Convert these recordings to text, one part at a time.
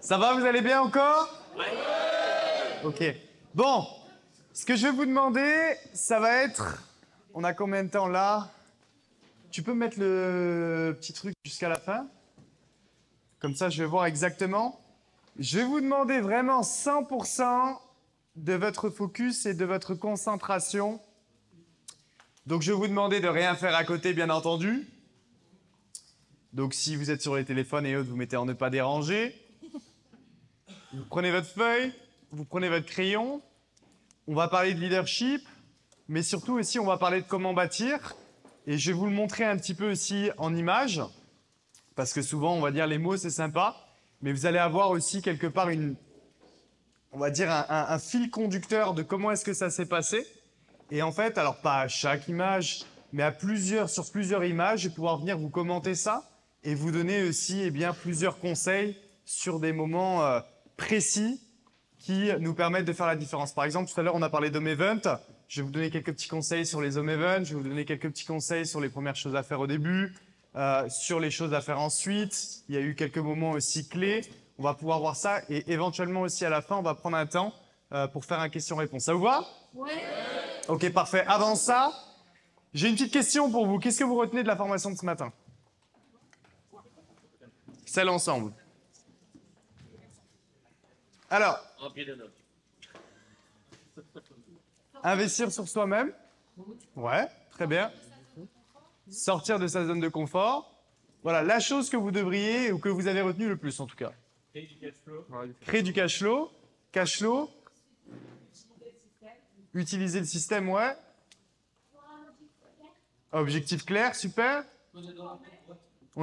Ça va, vous allez bien encore? Ok. Bon, ce que je vais vous demander, ça va être... On a combien de temps là? Tu peux mettre le petit truc jusqu'à la fin? Comme ça, je vais voir exactement. Je vais vous demander vraiment 100% de votre focus et de votre concentration. Donc, je vais vous demander de rien faire à côté, bien entendu. Donc, si vous êtes sur les téléphones et autres, vous mettez en ne pas déranger. Vous prenez votre feuille, vous prenez votre crayon. On va parler de leadership, mais surtout aussi, on va parler de comment bâtir. Et je vais vous le montrer un petit peu aussi en images, parce que souvent, on va dire les mots, c'est sympa, mais vous allez avoir aussi quelque part on va dire un fil conducteur de comment est-ce que ça s'est passé. Et en fait, alors pas à chaque image, mais sur plusieurs images, je vais pouvoir venir vous commenter ça et vous donner aussi plusieurs conseils sur des moments précis qui nous permettent de faire la différence. Par exemple, tout à l'heure, on a parlé d'home event. Je vais vous donner quelques petits conseils sur les home events. Je vais vous donner quelques petits conseils sur les premières choses à faire au début, sur les choses à faire ensuite. Il y a eu quelques moments aussi clés. On va pouvoir voir ça et éventuellement aussi à la fin, on va prendre un temps pour faire un question-réponse. Ça vous va? Oui. Ok, parfait. Avant ça, j'ai une petite question pour vous. Qu'est-ce que vous retenez de la formation de ce matin? Celle ensemble. Alors, investir sur soi-même. Ouais, très bien. Sortir de sa zone de confort. Voilà, la chose que vous devriez ou que vous avez retenu le plus en tout cas. Créer du cash flow. Créer du cash flow. Cash flow. Utiliser le système, ouais. Objectif clair, super. On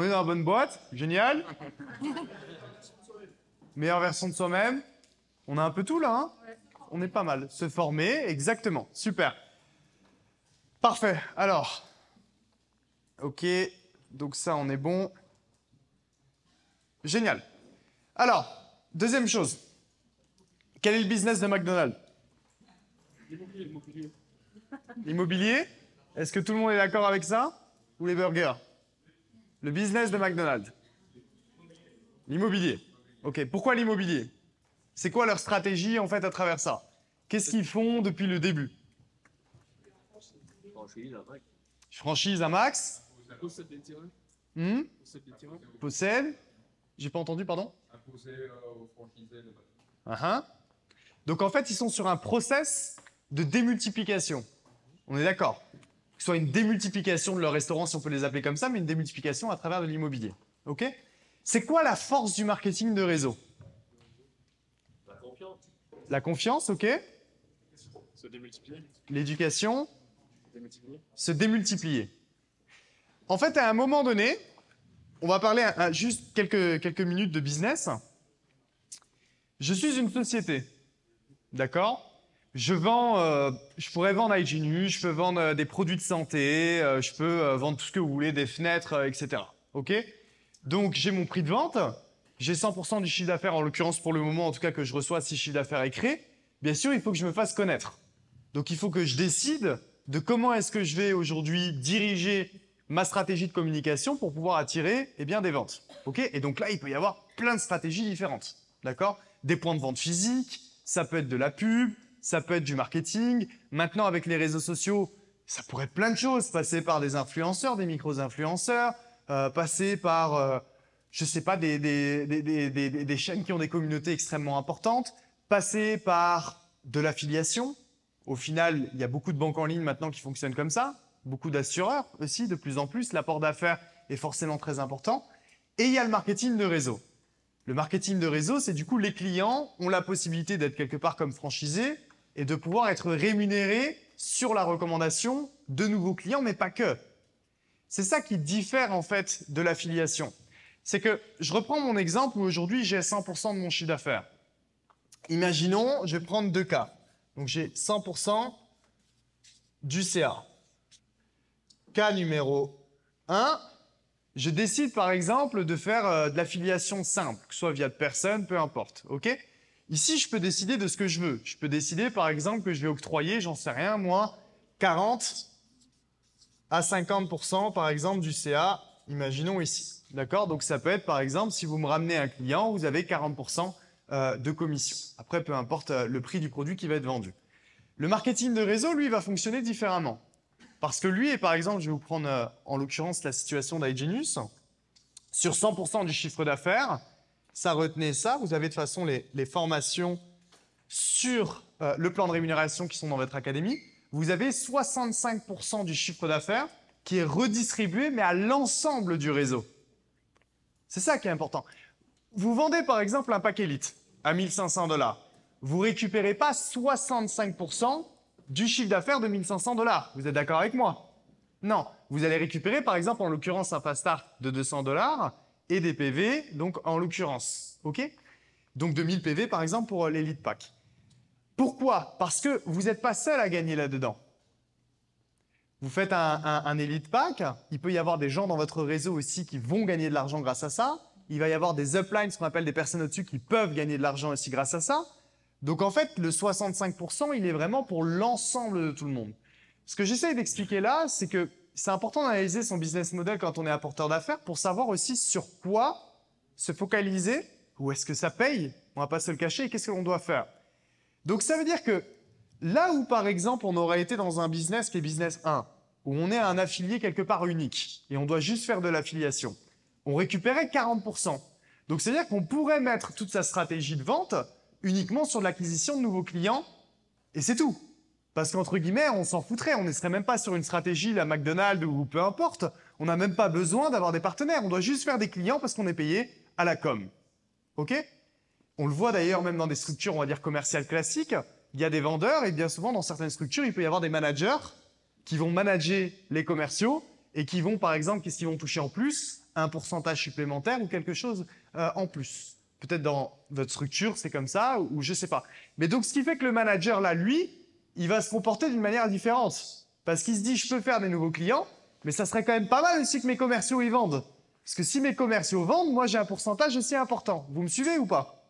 est dans la bonne boîte, génial. Meilleure version de soi-même. On a un peu tout là, hein? On est pas mal. Se former, exactement, super. Parfait, alors. Ok, donc ça, on est bon. Génial. Alors, deuxième chose. Quel est le business de McDonald's? L'immobilier. Est-ce que tout le monde est d'accord avec ça? Ou les burgers? Le business de McDonald's. L'immobilier. Ok, pourquoi l'immobilier? C'est quoi leur stratégie en fait à travers ça? Qu'est-ce qu'ils font depuis le début? Franchise à max. Possède des terrains. Possède des terrains. Possède. J'ai pas entendu, pardon? Imposer aux franchisés de Donc en fait, ils sont sur un process de démultiplication. On est d'accord? Que ce soit une démultiplication de leur restaurant, si on peut les appeler comme ça, mais une démultiplication à travers de l'immobilier. Ok? C'est quoi la force du marketing de réseau? La confiance. La confiance, ok? Se démultiplier. L'éducation, Démultiplier. se démultiplier. En fait, à un moment donné, on va parler juste quelques minutes de business. Je suis une société, d'accord? Je pourrais vendre Hygiene, je peux vendre des produits de santé, je peux vendre tout ce que vous voulez, des fenêtres, etc. Ok? Donc, j'ai mon prix de vente, j'ai 100% du chiffre d'affaires, en l'occurrence pour le moment, en tout cas que je reçois si le chiffre d'affaires est créé. Bien sûr, il faut que je me fasse connaître. Donc, il faut que je décide de comment est-ce que je vais aujourd'hui diriger ma stratégie de communication pour pouvoir attirer des ventes. Ok? Et donc là, il peut y avoir plein de stratégies différentes. D'accord? Des points de vente physiques, ça peut être de la pub, ça peut être du marketing. Maintenant, avec les réseaux sociaux, ça pourrait être plein de choses. Passer par des influenceurs, des micro-influenceurs, passer par, je sais pas, des chaînes qui ont des communautés extrêmement importantes, passer par de l'affiliation. Au final, il y a beaucoup de banques en ligne maintenant qui fonctionnent comme ça, beaucoup d'assureurs aussi, de plus en plus. L'apport d'affaires est forcément très important. Et il y a le marketing de réseau. Le marketing de réseau, c'est du coup les clients ont la possibilité d'être quelque part comme franchisés et de pouvoir être rémunérés sur la recommandation de nouveaux clients, mais pas que. C'est ça qui diffère en fait de l'affiliation. C'est que je reprends mon exemple où aujourd'hui j'ai 100% de mon chiffre d'affaires. Imaginons, je vais prendre deux cas. Donc j'ai 100% du CA. Cas numéro 1, je décide par exemple de faire de l'affiliation simple, que ce soit via de personnes, peu importe. Ok? Ici, je peux décider de ce que je veux. Je peux décider par exemple que je vais octroyer, j'en sais rien moi, 40 à 50% par exemple du CA, imaginons ici. D'accord? Donc ça peut être par exemple, si vous me ramenez un client, vous avez 40% de commission. Après, peu importe le prix du produit qui va être vendu. Le marketing de réseau, lui, va fonctionner différemment. Parce que lui, et par exemple, je vais vous prendre en l'occurrence la situation d'Hygienus, sur 100% du chiffre d'affaires, ça retenait ça. Vous avez de toute façon les formations sur le plan de rémunération qui sont dans votre académie. Vous avez 65% du chiffre d'affaires qui est redistribué, mais à l'ensemble du réseau. C'est ça qui est important. Vous vendez par exemple un pack Elite à 1 500 $. Vous ne récupérez pas 65% du chiffre d'affaires de 1 500 $. Vous êtes d'accord avec moi? Non. Vous allez récupérer par exemple en l'occurrence un fast start de 200 $ et des PV, donc en l'occurrence. OK? Donc 2000 PV par exemple pour l'Elite Pack. Pourquoi? Parce que vous n'êtes pas seul à gagner là-dedans. Vous faites un Elite Pack, il peut y avoir des gens dans votre réseau aussi qui vont gagner de l'argent grâce à ça. Il va y avoir des uplines, ce qu'on appelle des personnes au-dessus, qui peuvent gagner de l'argent aussi grâce à ça. Donc en fait, le 65%, il est vraiment pour l'ensemble de tout le monde. Ce que j'essaye d'expliquer là, c'est que c'est important d'analyser son business model quand on est apporteur d'affaires pour savoir aussi sur quoi se focaliser, où est-ce que ça paye, on ne va pas se le cacher, et qu'est-ce que l'on doit faire. Donc ça veut dire que là où par exemple on aurait été dans un business qui est business 1, où on est un affilié quelque part unique et on doit juste faire de l'affiliation, on récupérait 40%. Donc c'est-à-dire qu'on pourrait mettre toute sa stratégie de vente uniquement sur de l'acquisition de nouveaux clients et c'est tout. Parce qu'entre guillemets, on s'en foutrait, on ne serait même pas sur une stratégie, la McDonald's ou peu importe, on n'a même pas besoin d'avoir des partenaires, on doit juste faire des clients parce qu'on est payé à la com. OK? On le voit d'ailleurs même dans des structures, on va dire commerciales classiques, il y a des vendeurs et bien souvent dans certaines structures, il peut y avoir des managers qui vont manager les commerciaux et qui vont, par exemple, qu'est-ce qu'ils vont toucher en plus? Un pourcentage supplémentaire ou quelque chose en plus. Peut-être dans votre structure, c'est comme ça, ou je ne sais pas. Mais donc, ce qui fait que le manager, là, lui, il va se comporter d'une manière différente. Parce qu'il se dit, je peux faire des nouveaux clients, mais ça serait quand même pas mal aussi que mes commerciaux y vendent. Parce que si mes commerciaux vendent, moi, j'ai un pourcentage aussi important. Vous me suivez ou pas?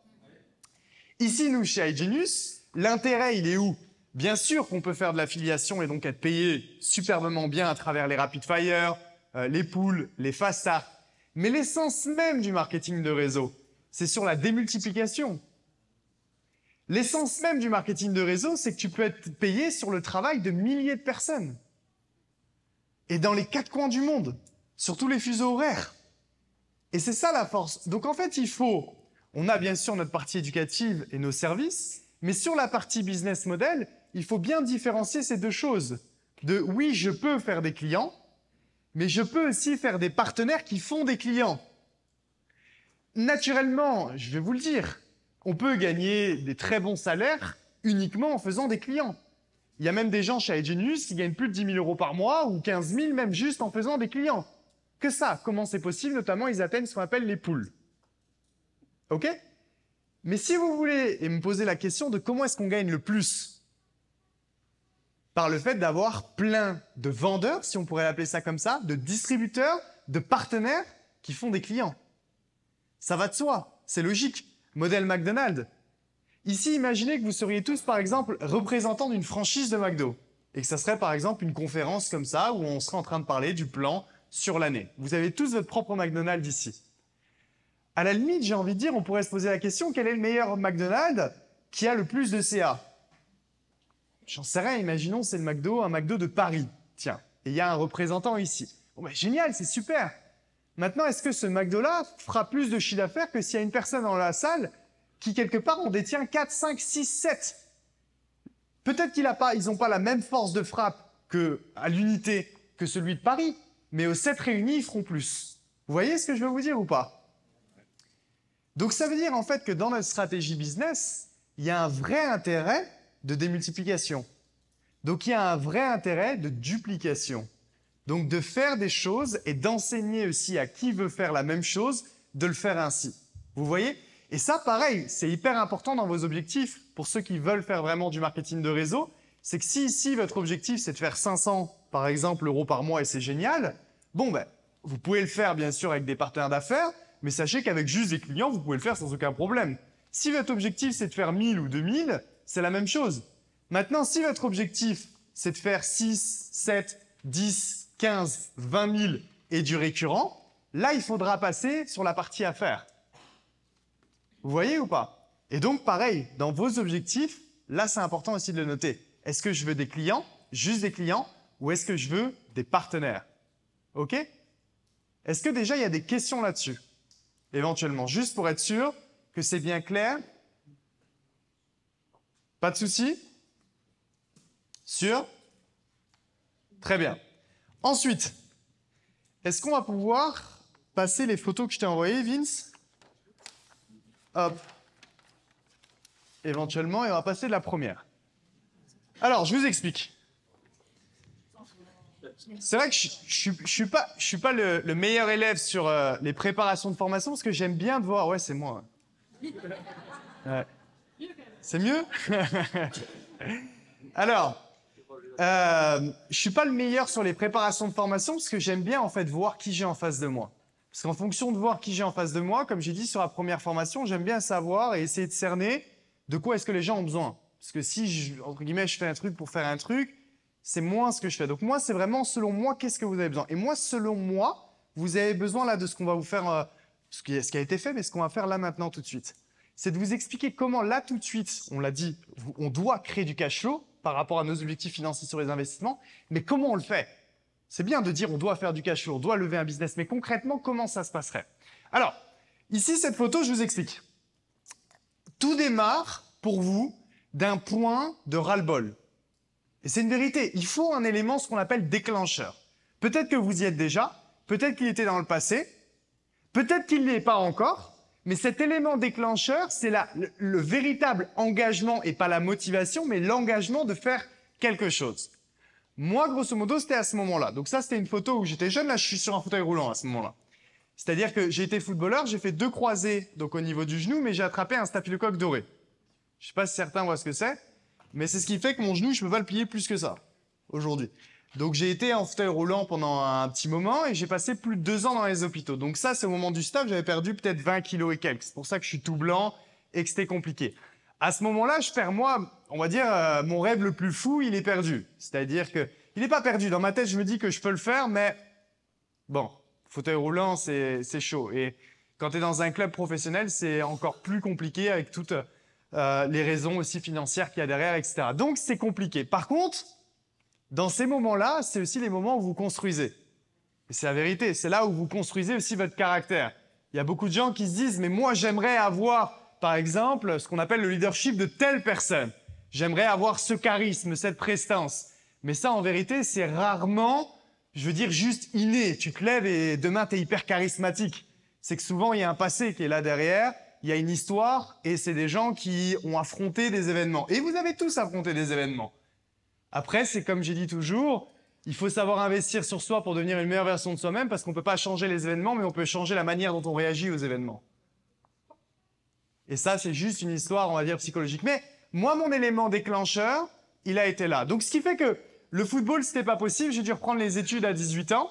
Ici, nous, chez Hygienus, l'intérêt, il est où? Bien sûr qu'on peut faire de l'affiliation et donc être payé superbement bien à travers les rapid fire, les pools, les fast start. Mais l'essence même du marketing de réseau, c'est sur la démultiplication. L'essence même du marketing de réseau, c'est que tu peux être payé sur le travail de milliers de personnes. Et dans les 4 coins du monde, sur tous les fuseaux horaires. Et c'est ça la force. Donc en fait, on a bien sûr notre partie éducative et nos services, mais sur la partie business model, il faut bien différencier ces deux choses. Oui, je peux faire des clients, mais je peux aussi faire des partenaires qui font des clients. Naturellement, je vais vous le dire, on peut gagner des très bons salaires uniquement en faisant des clients. Il y a même des gens chez Hygienus qui gagnent plus de 10 000 € par mois ou 15 000 même juste en faisant des clients. Que ça, comment c'est possible? Notamment, ils atteignent ce qu'on appelle les pools. OK? Mais si vous voulez et me poser la question de comment est-ce qu'on gagne le plus, par le fait d'avoir plein de vendeurs, si on pourrait l'appeler ça comme ça, de distributeurs, de partenaires qui font des clients. Ça va de soi, c'est logique. Modèle McDonald's. Ici, imaginez que vous seriez tous, par exemple, représentants d'une franchise de McDo et que ça serait, par exemple, une conférence comme ça où on serait en train de parler du plan sur l'année. Vous avez tous votre propre McDonald's ici. À la limite, j'ai envie de dire, on pourrait se poser la question, quel est le meilleur McDonald's qui a le plus de CA? J'en sais rien, imaginons c'est un McDo de Paris. Tiens, et il y a un représentant ici. Bon, ben, génial, c'est super. Maintenant, est-ce que ce McDo-là fera plus de chiffre d'affaires que s'il y a une personne dans la salle qui, quelque part, en détient 4, 5, 6, 7? Peut-être qu'ils n'ont pas la même force de frappe à l'unité que celui de Paris, mais aux 7 réunis, ils feront plus. Vous voyez ce que je veux vous dire ou pas? Donc ça veut dire en fait que dans notre stratégie business, il y a un vrai intérêt de démultiplication. Donc il y a un vrai intérêt de duplication. Donc de faire des choses et d'enseigner aussi à qui veut faire la même chose, de le faire ainsi. Vous voyez? Et ça, pareil, c'est hyper important dans vos objectifs. Pour ceux qui veulent faire vraiment du marketing de réseau, c'est que si ici, votre objectif, c'est de faire 500, par exemple, euros par mois et c'est génial, bon, ben, vous pouvez le faire, bien sûr, avec des partenaires d'affaires, mais sachez qu'avec juste des clients, vous pouvez le faire sans aucun problème. Si votre objectif, c'est de faire 1000 ou 2000, c'est la même chose. Maintenant, si votre objectif, c'est de faire 6, 7, 10, 15, 20 000 et du récurrent, là, il faudra passer sur la partie affaires. Vous voyez ou pas? Et donc, pareil, dans vos objectifs, là, c'est important aussi de le noter. Est-ce que je veux des clients, juste des clients, ou est-ce que je veux des partenaires? OK? Est-ce que déjà, il y a des questions là-dessus? Éventuellement, juste pour être sûr que c'est bien clair. Pas de souci? Sûr? Très bien. Ensuite, est-ce qu'on va pouvoir passer les photos que je t'ai envoyées, Vince? Hop. Éventuellement, et on va passer de la première. Alors, je vous explique. C'est vrai que je suis pas le meilleur élève sur les préparations de formation parce que j'aime bien de voir. Ouais, c'est moi. Ouais. C'est mieux? Alors, je suis pas le meilleur sur les préparations de formation parce que j'aime bien en fait voir qui j'ai en face de moi. Parce qu'en fonction de voir qui j'ai en face de moi, comme j'ai dit sur la première formation, j'aime bien savoir et essayer de cerner de quoi est-ce que les gens ont besoin. Parce que si, entre guillemets, je fais un truc pour faire un truc, c'est moins ce que je fais. Donc moi, c'est vraiment selon moi, qu'est-ce que vous avez besoin. Et moi, selon moi, vous avez besoin là de ce qu'on va vous faire, ce qui a été fait, mais ce qu'on va faire là maintenant tout de suite. C'est de vous expliquer comment là tout de suite, on l'a dit, on doit créer du cash flow par rapport à nos objectifs financiers sur les investissements, mais comment on le fait? C'est bien de dire on doit faire du cash flow, on doit lever un business, mais concrètement, comment ça se passerait? Alors, ici, cette photo, je vous explique. Tout démarre pour vous d'un point de ras-le-bol. Et c'est une vérité, il faut un élément, ce qu'on appelle déclencheur. Peut-être que vous y êtes déjà, peut-être qu'il était dans le passé, peut-être qu'il n'y est pas encore, mais cet élément déclencheur, c'est le véritable engagement, et pas la motivation, mais l'engagement de faire quelque chose. Moi, grosso modo, c'était à ce moment-là. Donc ça, c'était une photo où j'étais jeune, là je suis sur un fauteuil roulant à ce moment-là. C'est-à-dire que j'ai été footballeur, j'ai fait 2 croisés donc au niveau du genou, mais j'ai attrapé un staphylocoque doré. Je ne sais pas si certains voient ce que c'est, mais c'est ce qui fait que mon genou, je ne peux pas le plier plus que ça, aujourd'hui. Donc j'ai été en fauteuil roulant pendant un petit moment et j'ai passé plus de 2 ans dans les hôpitaux. Donc ça, c'est au moment du stage, j'avais perdu peut-être 20 kilos et quelques. C'est pour ça que je suis tout blanc et que c'était compliqué. À ce moment-là, je perds, moi, on va dire, mon rêve le plus fou, il est perdu. C'est-à-dire que il n'est pas perdu. Dans ma tête, je me dis que je peux le faire, mais bon, fauteuil roulant, c'est chaud. Et quand tu es dans un club professionnel, c'est encore plus compliqué avec toutes les raisons aussi financières qu'il y a derrière, etc. Donc, c'est compliqué. Par contre, dans ces moments-là, c'est aussi les moments où vous construisez. Et c'est la vérité, c'est là où vous construisez aussi votre caractère. Il y a beaucoup de gens qui se disent « mais moi, j'aimerais avoir, par exemple, ce qu'on appelle le leadership de telle personne. J'aimerais avoir ce charisme, cette prestance. » Mais ça, en vérité, c'est rarement, je veux dire, juste inné. Tu te lèves et demain, tu es hyper charismatique. C'est que souvent, il y a un passé qui est là derrière, il y a une histoire, et c'est des gens qui ont affronté des événements. Et vous avez tous affronté des événements. Après, c'est comme j'ai dit toujours, il faut savoir investir sur soi pour devenir une meilleure version de soi-même, parce qu'on ne peut pas changer les événements, mais on peut changer la manière dont on réagit aux événements. Et ça, c'est juste une histoire, on va dire, psychologique. Mais moi, mon élément déclencheur, il a été là. Donc, ce qui fait que le football, c'était pas possible. J'ai dû reprendre les études à 18 ans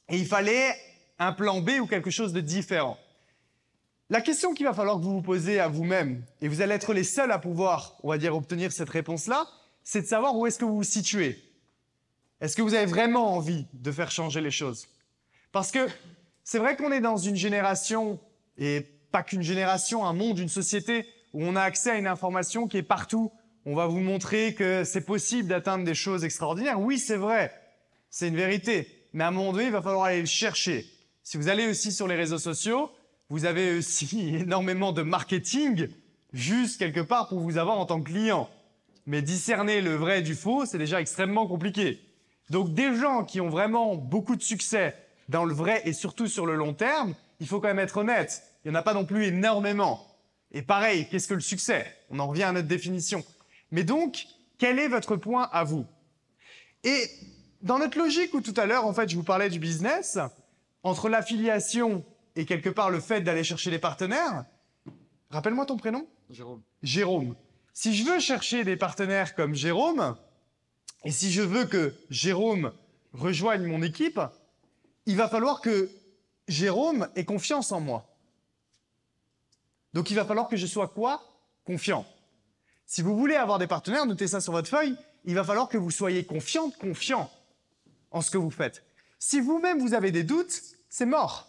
et il fallait un plan B ou quelque chose de différent. La question qu'il va falloir que vous vous posez à vous-même, et vous allez être les seuls à pouvoir, on va dire, obtenir cette réponse-là, c'est de savoir où est-ce que vous vous situez. Est-ce que vous avez vraiment envie de faire changer les choses? Parce que c'est vrai qu'on est dans une génération, et pas qu'une génération, un monde, une société, où on a accès à une information qui est partout. On va vous montrer que c'est possible d'atteindre des choses extraordinaires. Oui, c'est vrai, c'est une vérité. Mais à un moment donné, il va falloir aller le chercher. Si vous allez aussi sur les réseaux sociaux, vous avez aussi énormément de marketing, juste quelque part pour vous avoir en tant que client. Mais discerner le vrai du faux, c'est déjà extrêmement compliqué. Donc des gens qui ont vraiment beaucoup de succès dans le vrai et surtout sur le long terme, il faut quand même être honnête. Il n'y en a pas non plus énormément. Et pareil, qu'est-ce que le succès? On en revient à notre définition. Mais donc, quel est votre point à vous? Et dans notre logique où tout à l'heure, en fait, je vous parlais du business, entre l'affiliation et quelque part le fait d'aller chercher des partenaires, rappelle-moi ton prénom? Jérôme. Jérôme. Si je veux chercher des partenaires comme Jérôme, et si je veux que Jérôme rejoigne mon équipe, il va falloir que Jérôme ait confiance en moi. Donc il va falloir que je sois quoi? Confiant. Si vous voulez avoir des partenaires, notez ça sur votre feuille, il va falloir que vous soyez confiant en ce que vous faites. Si vous-même vous avez des doutes, c'est mort.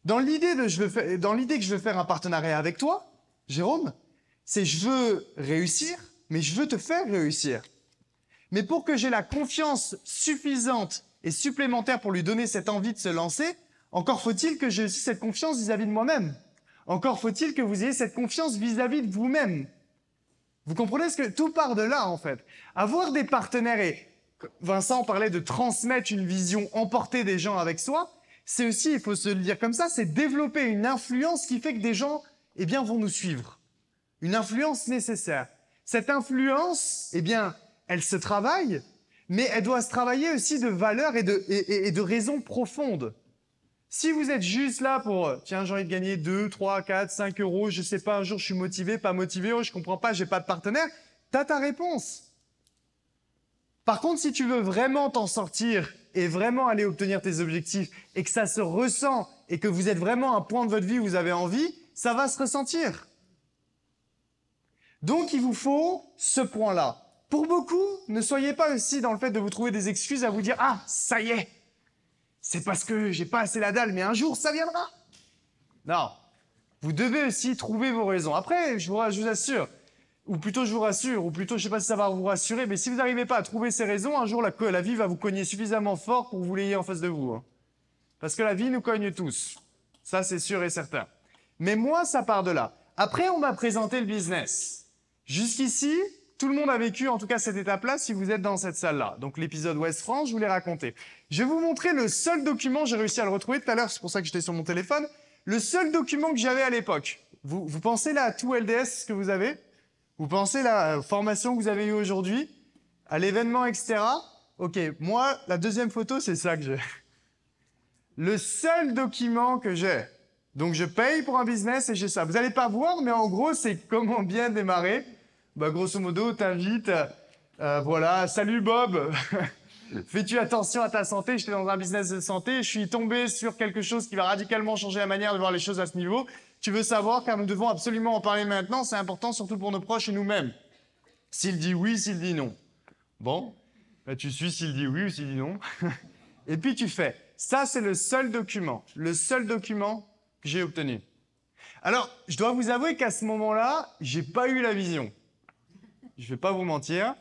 Dans l'idée que je veux faire un partenariat avec toi, Jérôme, c'est je veux réussir, mais je veux te faire réussir. Mais pour que j'ai la confiance suffisante et supplémentaire pour lui donner cette envie de se lancer, encore faut-il que j'ai aussi cette confiance vis-à-vis de moi-même. Encore faut-il que vous ayez cette confiance vis-à-vis de vous-même. Vous comprenez ce que tout part de là, en fait. Avoir des partenaires, et Vincent parlait de transmettre une vision, emporter des gens avec soi, c'est aussi, il faut se le dire comme ça, c'est développer une influence qui fait que des gens, eh bien, vont nous suivre. Une influence nécessaire. Cette influence, eh bien, elle se travaille, mais elle doit se travailler aussi de valeurs et de raisons profondes. Si vous êtes juste là pour, tiens, j'ai envie de gagner 2, 3, 4, 5 euros, je sais pas, un jour je suis motivé, pas motivé, oh, je comprends pas, j'ai pas de partenaire, t'as ta réponse. Par contre, si tu veux vraiment t'en sortir et vraiment aller obtenir tes objectifs et que ça se ressent et que vous êtes vraiment à un point de votre vie où vous avez envie, ça va se ressentir. Donc, il vous faut ce point-là. Pour beaucoup, ne soyez pas aussi dans le fait de vous trouver des excuses à vous dire « Ah, ça y est, c'est parce que j'ai pas assez la dalle, mais un jour, ça viendra. » Non, vous devez aussi trouver vos raisons. Après, je vous assure, ou plutôt je vous rassure, ou plutôt je sais pas si ça va vous rassurer, mais si vous n'arrivez pas à trouver ces raisons, un jour la vie va vous cogner suffisamment fort pour que vous l'ayez en face de vous. Hein. Parce que la vie nous cogne tous. Ça, c'est sûr et certain. Mais moi, ça part de là. Après, on m'a présenté le business. Jusqu'ici, tout le monde a vécu, en tout cas, cette étape-là, si vous êtes dans cette salle-là. Donc, l'épisode Ouest France, je vous l'ai raconté. Je vais vous montrer le seul document, j'ai réussi à le retrouver tout à l'heure, c'est pour ça que j'étais sur mon téléphone, le seul document que j'avais à l'époque. Vous pensez là à tout LDS, ce que vous avez? Vous pensez là, à la formation que vous avez eue aujourd'hui, à l'événement, etc. Ok, moi, la deuxième photo, c'est ça que j'ai. Le seul document que j'ai. Donc, je paye pour un business et j'ai ça. Vous n'allez pas voir, mais en gros, c'est comment bien démarrer. Bah, grosso modo, t'invites, voilà, salut Bob, fais-tu attention à ta santé? J'étais dans un business de santé, je suis tombé sur quelque chose qui va radicalement changer la manière de voir les choses à ce niveau. Tu veux savoir, car nous devons absolument en parler maintenant, c'est important surtout pour nos proches et nous-mêmes. S'il dit oui, s'il dit non. Bon, bah, tu suis s'il dit oui ou s'il dit non. Et puis tu fais. Ça, c'est le seul document que j'ai obtenu. Alors, je dois vous avouer qu'à ce moment-là, j'ai pas eu la vision. Je vais pas vous mentir,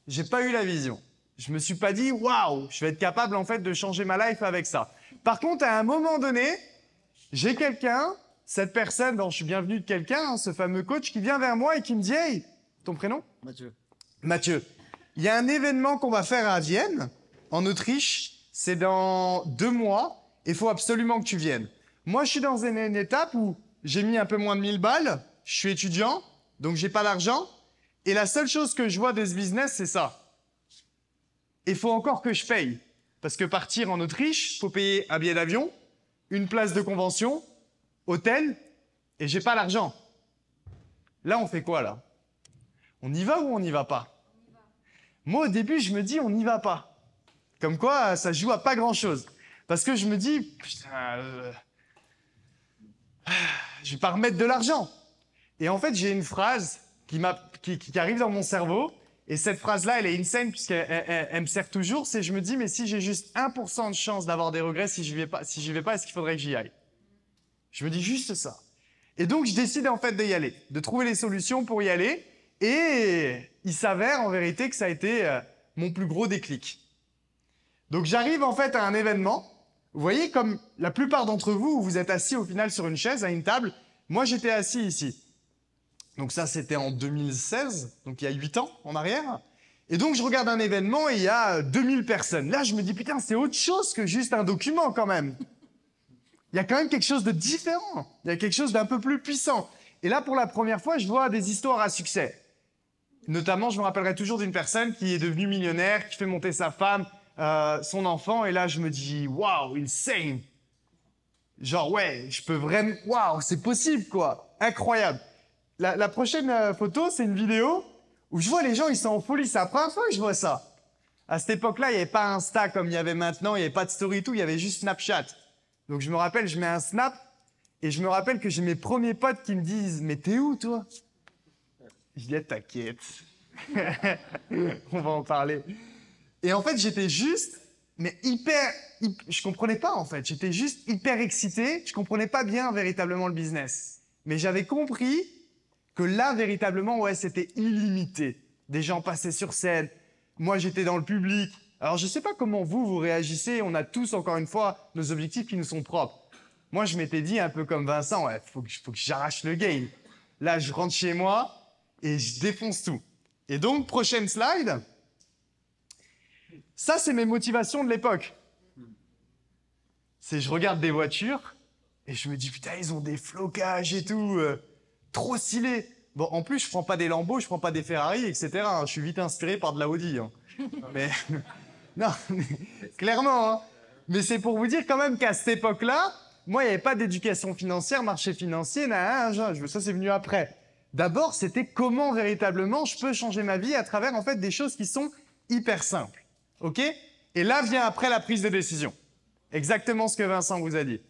j'ai pas eu la vision. Je me suis pas dit, waouh, je vais être capable en fait de changer ma life avec ça. Par contre, à un moment donné, j'ai quelqu'un, cette personne dont je suis bienvenu de quelqu'un, hein, ce fameux coach qui vient vers moi et qui me dit, hey, ton prénom? Mathieu. Mathieu, il y a un événement qu'on va faire à Vienne, en Autriche, c'est dans 2 mois, et il faut absolument que tu viennes. Moi, je suis dans une étape où j'ai mis un peu moins de 1000 balles, je suis étudiant, donc j'ai pas d'argent, et la seule chose que je vois de ce business, c'est ça. Il faut encore que je paye. Parce que partir en Autriche, il faut payer un billet d'avion, une place de convention, hôtel, et j'ai pas l'argent. Là, on fait quoi, là? On y va ou on n'y va pas? Moi, au début, je me dis, on n'y va pas. Comme quoi, ça joue à pas grand-chose. Parce que je me dis, putain, je vais pas remettre de l'argent. Et en fait, j'ai une phrase qui arrive dans mon cerveau, et cette phrase-là, elle est insane puisqu'elle me sert toujours, c'est je me dis, mais si j'ai juste 1% de chance d'avoir des regrets si j'y vais pas, est-ce qu'il faudrait que j'y aille? Je me dis juste ça. Et donc, je décide en fait d'y aller, de trouver les solutions pour y aller, et il s'avère en vérité que ça a été mon plus gros déclic. Donc, j'arrive en fait à un événement. Vous voyez, comme la plupart d'entre vous, vous êtes assis au final sur une chaise, à une table. Moi, j'étais assis ici. Donc ça, c'était en 2016, donc il y a 8 ans en arrière. Et donc, je regarde un événement et il y a 2000 personnes. Là, je me dis, putain, c'est autre chose que juste un document quand même. Il y a quand même quelque chose de différent. Il y a quelque chose d'un peu plus puissant. Et là, pour la première fois, je vois des histoires à succès. Notamment, je me rappellerai toujours d'une personne qui est devenue millionnaire, qui fait monter sa femme, son enfant. Et là, je me dis, waouh, insane. Genre, ouais, je peux vraiment... Waouh, c'est possible, quoi. Incroyable. La prochaine photo, c'est une vidéo où je vois les gens, ils sont en folie. C'est la première fois que je vois ça. À cette époque-là, il n'y avait pas Insta comme il y avait maintenant. Il n'y avait pas de story et tout. Il y avait juste Snapchat. Donc, je me rappelle, je mets un snap et je me rappelle que j'ai mes premiers potes qui me disent « Mais t'es où, toi ?» Je dis « T'inquiète. On va en parler. » Et en fait, j'étais juste mais je comprenais pas en fait. J'étais juste hyper excité. Je comprenais pas bien véritablement le business. Mais j'avais compris que là, véritablement, ouais, c'était illimité. Des gens passaient sur scène. Moi, j'étais dans le public. Alors, je sais pas comment vous réagissez. On a tous, encore une fois, nos objectifs qui nous sont propres. Moi, je m'étais dit un peu comme Vincent, ouais, faut que j'arrache le game. Là, je rentre chez moi et je défonce tout. Et donc, prochaine slide. Ça, c'est mes motivations de l'époque. Je regarde des voitures et je me dis, putain, ils ont des flocages et tout, trop stylé. Bon, en plus, je prends pas des Lambo, je prends pas des Ferrari, etc. hein. Je suis vite inspiré par de la Audi. Hein. Mais non, mais, clairement. Hein. Mais c'est pour vous dire quand même qu'à cette époque-là, moi, il n'y avait pas d'éducation financière, marché financier, ça c'est venu après. D'abord, c'était comment véritablement je peux changer ma vie à travers en fait des choses qui sont hyper simples. Ok? Et là vient après la prise de décision. Exactement ce que Vincent vous a dit.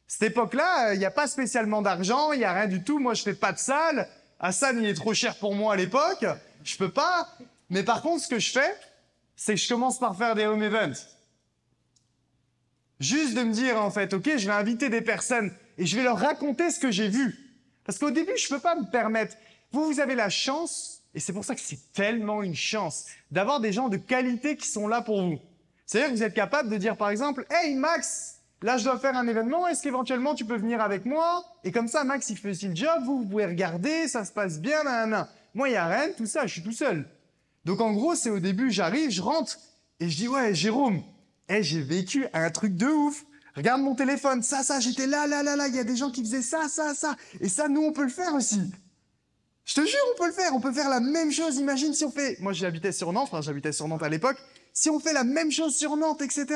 Cette époque-là, il n'y a pas spécialement d'argent, il n'y a rien du tout. Moi, je fais pas de salle. Hassan, il est trop cher pour moi à l'époque. Je peux pas. Mais par contre, ce que je fais, c'est que je commence par faire des home events. Juste de me dire, en fait, ok, je vais inviter des personnes et je vais leur raconter ce que j'ai vu. Parce qu'au début, je peux pas me permettre. Vous avez la chance, et c'est pour ça que c'est tellement une chance, d'avoir des gens de qualité qui sont là pour vous. C'est-à-dire que vous êtes capable de dire, par exemple, « Hey, Max, là, je dois faire un événement, est-ce qu'éventuellement tu peux venir avec moi ?» Et comme ça, Max, il fait aussi le job, vous pouvez regarder, ça se passe bien, nanana. Moi, il n'y a rien, tout ça, je suis tout seul. Donc, en gros, c'est au début, j'arrive, je rentre, et je dis, « Ouais, Jérôme, j'ai vécu un truc de ouf. Regarde mon téléphone, ça, j'étais là, il y a des gens qui faisaient ça. Et ça, nous, on peut le faire aussi. Je te jure, on peut faire la même chose. Imagine si on fait... Moi, j'habitais sur Nantes à l'époque. Si on fait la même chose sur Nantes, etc.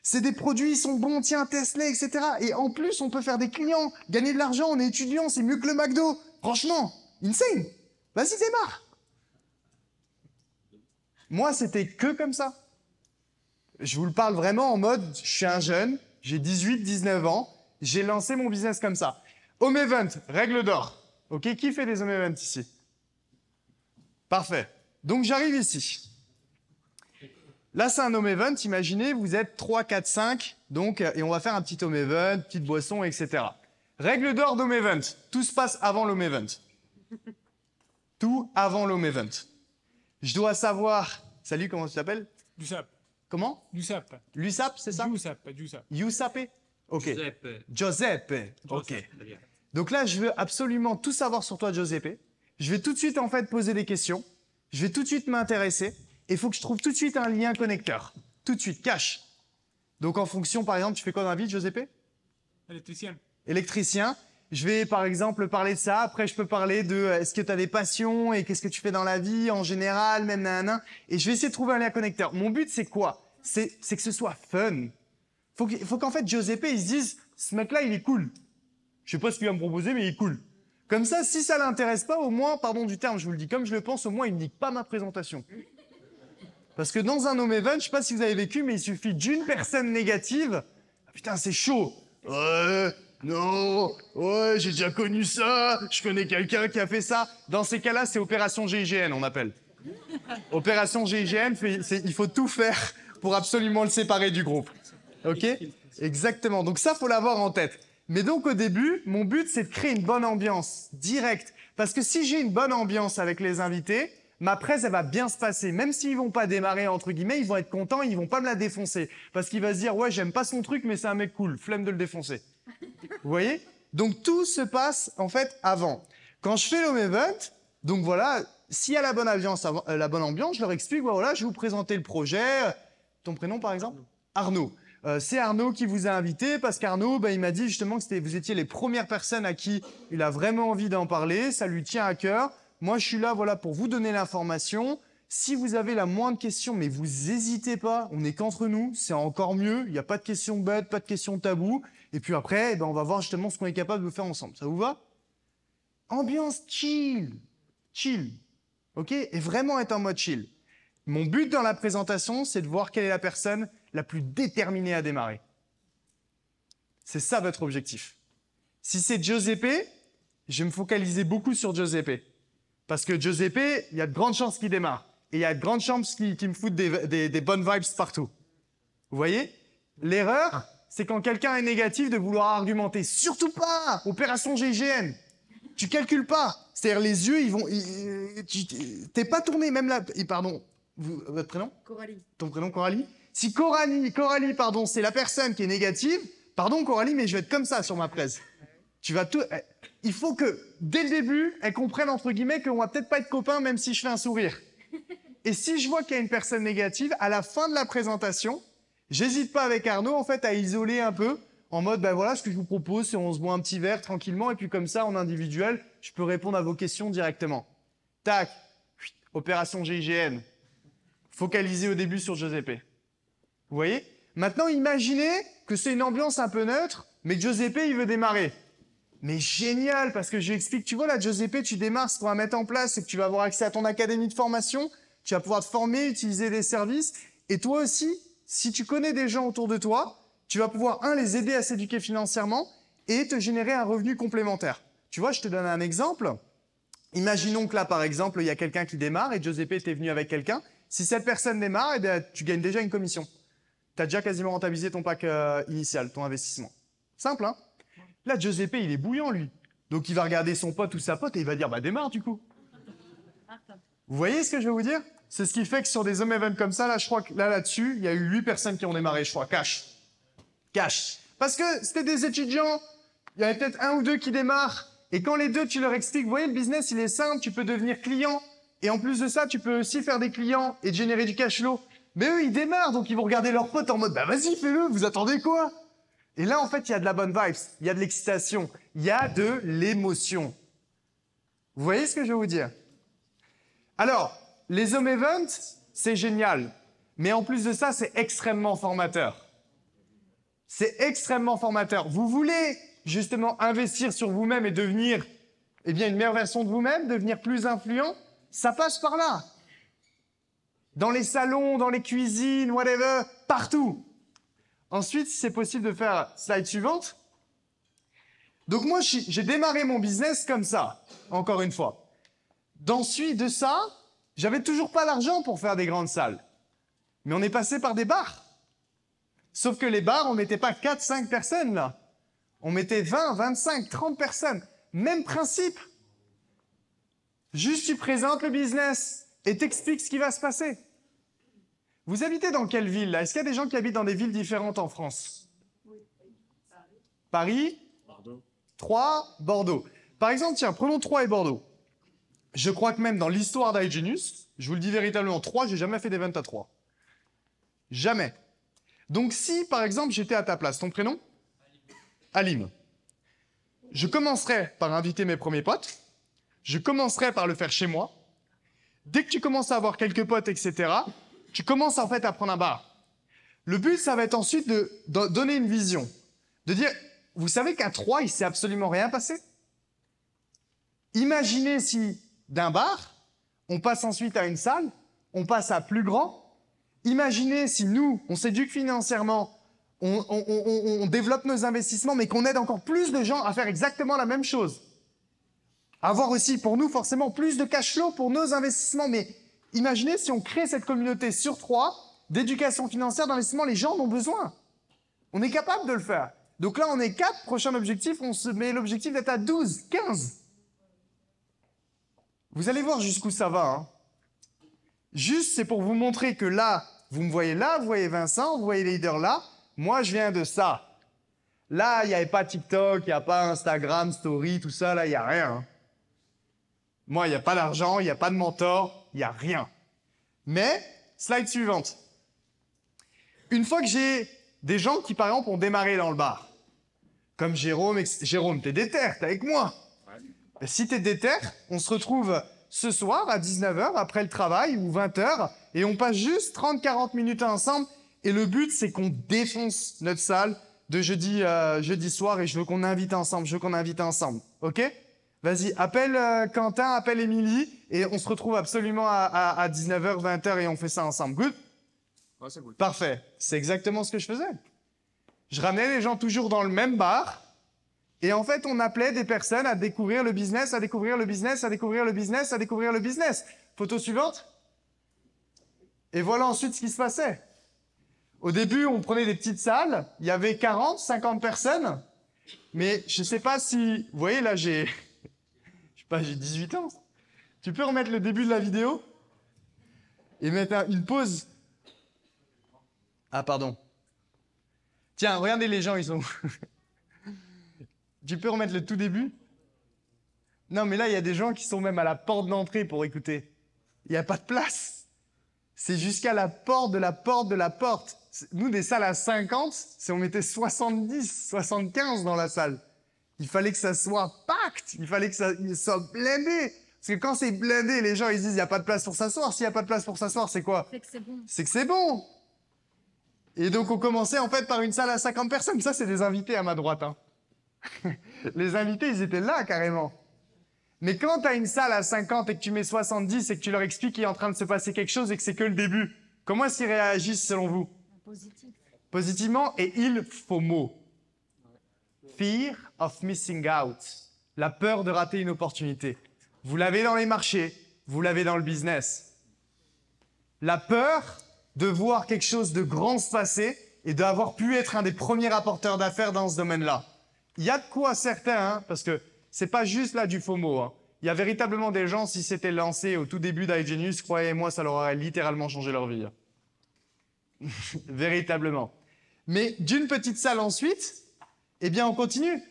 C'est des produits, ils sont bons, tiens, teste-les, etc. Et en plus, on peut faire des clients, gagner de l'argent, on est étudiant, c'est mieux que le McDo. Franchement, insane. Vas-y, démarre. Moi, c'était que comme ça. Je vous le parle vraiment en mode, je suis un jeune, j'ai 18, 19 ans, j'ai lancé mon business comme ça. Home event, règle d'or. Ok, qui fait des home events ici? Parfait. Donc j'arrive ici. Là, c'est un home event. Imaginez, vous êtes 3, 4, 5, donc, et on va faire un petit home event, petite boisson, etc. Règle d'or d'home event. Tout se passe avant l'home event. Tout avant l'home event. Je dois savoir... Salut, comment tu t'appelles? Giuseppe. Comment? Giuseppe. L'USAP, c'est ça? Giuseppe. Giuseppe? Ok. Giuseppe. Ok. Très bien. Donc là, je veux absolument tout savoir sur toi, Giuseppe. Je vais tout de suite, en fait, poser des questions. Je vais tout de suite m'intéresser. Et il faut que je trouve tout de suite un lien connecteur. Tout de suite, cash. Donc en fonction, par exemple, tu fais quoi dans la vie, Giuseppe? Électricien. Électricien. Je vais, par exemple, parler de ça. Après, je peux parler de est-ce que tu as des passions et qu'est-ce que tu fais dans la vie en général, même nanana. Et je vais essayer de trouver un lien connecteur. Mon but, c'est quoi? C'est que ce soit fun. Faut qu'en fait, Giuseppe, il se dise, ce mec-là, il est cool. Je sais pas ce qu'il va me proposer, mais il est cool. Comme ça, si ça l'intéresse pas, au moins, pardon du terme, je vous le dis comme je le pense, au moins, il ne nique pas ma présentation. Parce que dans un home event, je sais pas si vous avez vécu, mais il suffit d'une personne négative. Ah, putain, c'est chaud. Non, ouais, j'ai déjà connu ça, je connais quelqu'un qui a fait ça. Dans ces cas-là, c'est opération GIGN, on appelle. Opération GIGN, il faut tout faire pour absolument le séparer du groupe. Ok? Exactement. Donc ça, faut l'avoir en tête. Mais donc au début, mon but, c'est de créer une bonne ambiance, directe. Parce que si j'ai une bonne ambiance avec les invités, ma presse, elle va bien se passer. Même s'ils vont pas démarrer, entre guillemets, ils vont être contents, ils vont pas me la défoncer. Parce qu'il va se dire, ouais, j'aime pas son truc, mais c'est un mec cool, flemme de le défoncer. Vous voyez? Donc tout se passe, en fait, avant. Quand je fais l'home event, donc voilà, s'il y a la bonne ambiance, je leur explique, voilà, je vais vous présenter le projet. Ton prénom, par exemple? Arnaud. C'est Arnaud qui vous a invité parce qu'Arnaud, il m'a dit justement que vous étiez les premières personnes à qui il a vraiment envie d'en parler. Ça lui tient à cœur. Moi, je suis là, voilà, pour vous donner l'information. Si vous avez la moindre question, mais vous n'hésitez pas, on n'est qu'entre nous, c'est encore mieux. Il n'y a pas de questions bêtes, pas de questions tabous. Et puis après, on va voir justement ce qu'on est capable de faire ensemble. Ça vous va? Ambiance chill. Chill. OK? Et vraiment être en mode chill. Mon but dans la présentation, c'est de voir quelle est la personne la plus déterminée à démarrer. C'est ça votre objectif. Si c'est Giuseppe, je vais me focaliser beaucoup sur Giuseppe. Parce que Giuseppe, il y a de grandes chances qu'il démarre. Et il y a de grandes chances qu'il me foute des bonnes vibes partout. Vous voyez? L'erreur, c'est quand quelqu'un est négatif de vouloir argumenter. Surtout pas! Opération GIGN. Tu calcules pas. C'est-à-dire les yeux, ils vont... T'es pas tourné, même là... Pardon, votre prénom? Coralie. Ton prénom, Coralie? Si Coralie, pardon, c'est la personne qui est négative, pardon Coralie, mais je vais être comme ça sur ma presse. Tu vas tout... Il faut que, dès le début, elle comprenne, entre guillemets, qu'on va peut-être pas être copains, même si je fais un sourire. Et si je vois qu'il y a une personne négative, à la fin de la présentation, j'hésite pas avec Arnaud, en fait, à isoler un peu, en mode, ben voilà, ce que je vous propose, c'est on se boit un petit verre tranquillement, et puis comme ça, en individuel, je peux répondre à vos questions directement. Tac, opération GIGN. Focalisé au début sur Giuseppe. Vous voyez? Maintenant, imaginez que c'est une ambiance un peu neutre, mais que Giuseppe, il veut démarrer. Mais génial, parce que je lui explique, tu vois, là, Giuseppe, tu démarres, ce qu'on va mettre en place, c'est que tu vas avoir accès à ton académie de formation, tu vas pouvoir te former, utiliser des services, et toi aussi, si tu connais des gens autour de toi, tu vas pouvoir, les aider à s'éduquer financièrement et te générer un revenu complémentaire. Tu vois, je te donne un exemple. Imaginons que là, par exemple, il y a quelqu'un qui démarre et Giuseppe t'es venu avec quelqu'un. Si cette personne démarre, eh bien, tu gagnes déjà une commission. Tu as déjà quasiment rentabilisé ton pack initial, ton investissement. Simple, hein? Là, Giuseppe, il est bouillant, lui. Donc, il va regarder son pote ou sa pote et il va dire, bah démarre, du coup. Vous voyez ce que je veux vous dire? C'est ce qui fait que sur des home events comme ça, là, je crois que là-dessus, il y a eu 8 personnes qui ont démarré, je crois, cash. Cash. Parce que c'était des étudiants, il y avait peut-être 1 ou 2 qui démarrent, et quand les 2, tu leur expliques, vous voyez, le business, il est simple, tu peux devenir client, et en plus de ça, tu peux aussi faire des clients et générer du cash flow. Mais eux, ils démarrent, donc ils vont regarder leurs potes en mode, bah vas-y, fais-le, vous attendez quoi? Et là, en fait, il y a de la bonne vibes, il y a de l'excitation, il y a de l'émotion. Vous voyez ce que je veux vous dire? Alors, les home events, c'est génial. Mais en plus de ça, c'est extrêmement formateur. C'est extrêmement formateur. Vous voulez justement investir sur vous-même et devenir une meilleure version de vous-même, devenir plus influent? Ça passe par là. Dans les salons, dans les cuisines, whatever, partout. Ensuite, si c'est possible de faire slide suivante. Donc moi, j'ai démarré mon business comme ça, encore une fois. D'ensuite de ça, j'avais toujours pas l'argent pour faire des grandes salles. Mais on est passé par des bars. Sauf que les bars, on mettait pas 4, 5 personnes là. On mettait 20, 25, 30 personnes. Même principe. Juste tu présentes le business et t'expliques ce qui va se passer. Vous habitez dans quelle ville là? Est-ce qu'il y a des gens qui habitent dans des villes différentes en France? Oui. Paris? Bordeaux. Troyes, Bordeaux. Par exemple, tiens, prenons Troyes et Bordeaux. Je crois que même dans l'histoire d'iGenius, je vous le dis véritablement, Troyes, j'ai jamais fait d'event à Troyes. Jamais. Donc si, par exemple, j'étais à ta place, ton prénom? Alim. Je commencerai par inviter mes premiers potes. Je commencerai par le faire chez moi. Dès que tu commences à avoir quelques potes, etc., tu commences en fait à prendre un bar. Le but, ça va être ensuite de donner une vision. De dire, vous savez qu'à Troyes, il s'est absolument rien passé? Imaginez si, d'un bar, on passe ensuite à une salle, on passe à plus grand. Imaginez si nous, on s'éduque financièrement, on développe nos investissements, mais qu'on aide encore plus de gens à faire exactement la même chose. Avoir aussi, pour nous, forcément, plus de cash flow pour nos investissements. Mais imaginez si on crée cette communauté sur 3 d'éducation financière, d'investissement, les gens en ont besoin. On est capable de le faire. Donc là, on est 4, prochain objectif, on se met l'objectif d'être à 12, 15. Vous allez voir jusqu'où ça va. Hein. Juste, c'est pour vous montrer que là, vous me voyez là, vous voyez Vincent, vous voyez les leaders là. Moi, je viens de ça. Là, il n'y avait pas TikTok, il n'y a pas Instagram, Story, tout ça, là, il n'y a rien. Hein. Moi, il n'y a pas d'argent, il n'y a pas de mentor, il n'y a rien. Mais, slide suivante. Une fois que j'ai des gens qui, par exemple, ont démarré dans le bar, comme Jérôme, Jérôme, t'es déter, t'es avec moi. Ouais. Si t'es déter, on se retrouve ce soir à 19h, après le travail, ou 20h, et on passe juste 30-40 minutes ensemble, et le but, c'est qu'on défonce notre salle de jeudi soir, et je veux qu'on invite ensemble, ok? Vas-y, appelle Quentin, appelle Émilie, et on se retrouve absolument à 19h, 20h, et on fait ça ensemble. Good? Ouais, c'est cool. Parfait. C'est exactement ce que je faisais. Je ramenais les gens toujours dans le même bar, et en fait, on appelait des personnes à découvrir le business, à découvrir le business, à découvrir le business, à découvrir le business. Photo suivante. Et voilà ensuite ce qui se passait. Au début, on prenait des petites salles. Il y avait 40, 50 personnes. Mais je sais pas si... Vous voyez, là, je sais pas, j'ai 18 ans. Tu peux remettre le début de la vidéo et mettre une pause. Ah, pardon. Tiens, regardez les gens, ils sont... Tu peux remettre le tout début? Non, mais là, il y a des gens qui sont même à la porte d'entrée pour écouter. Il n'y a pas de place. C'est jusqu'à la porte de la porte de la porte. Nous, des salles à 50, si on mettait 70, 75 dans la salle, il fallait que ça soit pacte, il fallait que ça soit blindé. Parce que quand c'est blindé, les gens, ils disent, il n'y a pas de place pour s'asseoir. S'il n'y a pas de place pour s'asseoir, c'est quoi? C'est que c'est bon. C'est que c'est bon. Et donc, on commençait en fait par une salle à 50 personnes. Ça, c'est des invités à ma droite. Hein. Les invités, ils étaient là, carrément. Mais quand tu as une salle à 50 et que tu mets 70 et que tu leur expliques qu'il est en train de se passer quelque chose et que c'est que le début, comment est-ce qu'ils réagissent selon vous? Positif. Positivement, et il FOMO. Fear of missing out. La peur de rater une opportunité. Vous l'avez dans les marchés, vous l'avez dans le business. La peur de voir quelque chose de grand se passer et d'avoir pu être un des premiers rapporteurs d'affaires dans ce domaine-là. Il y a de quoi certains, hein, parce que c'est pas juste là du FOMO. Hein. Il y a véritablement des gens, si c'était lancé au tout début d'iGenius, croyez-moi, ça leur aurait littéralement changé leur vie. Hein. Véritablement. Mais d'une petite salle ensuite, eh bien on continue.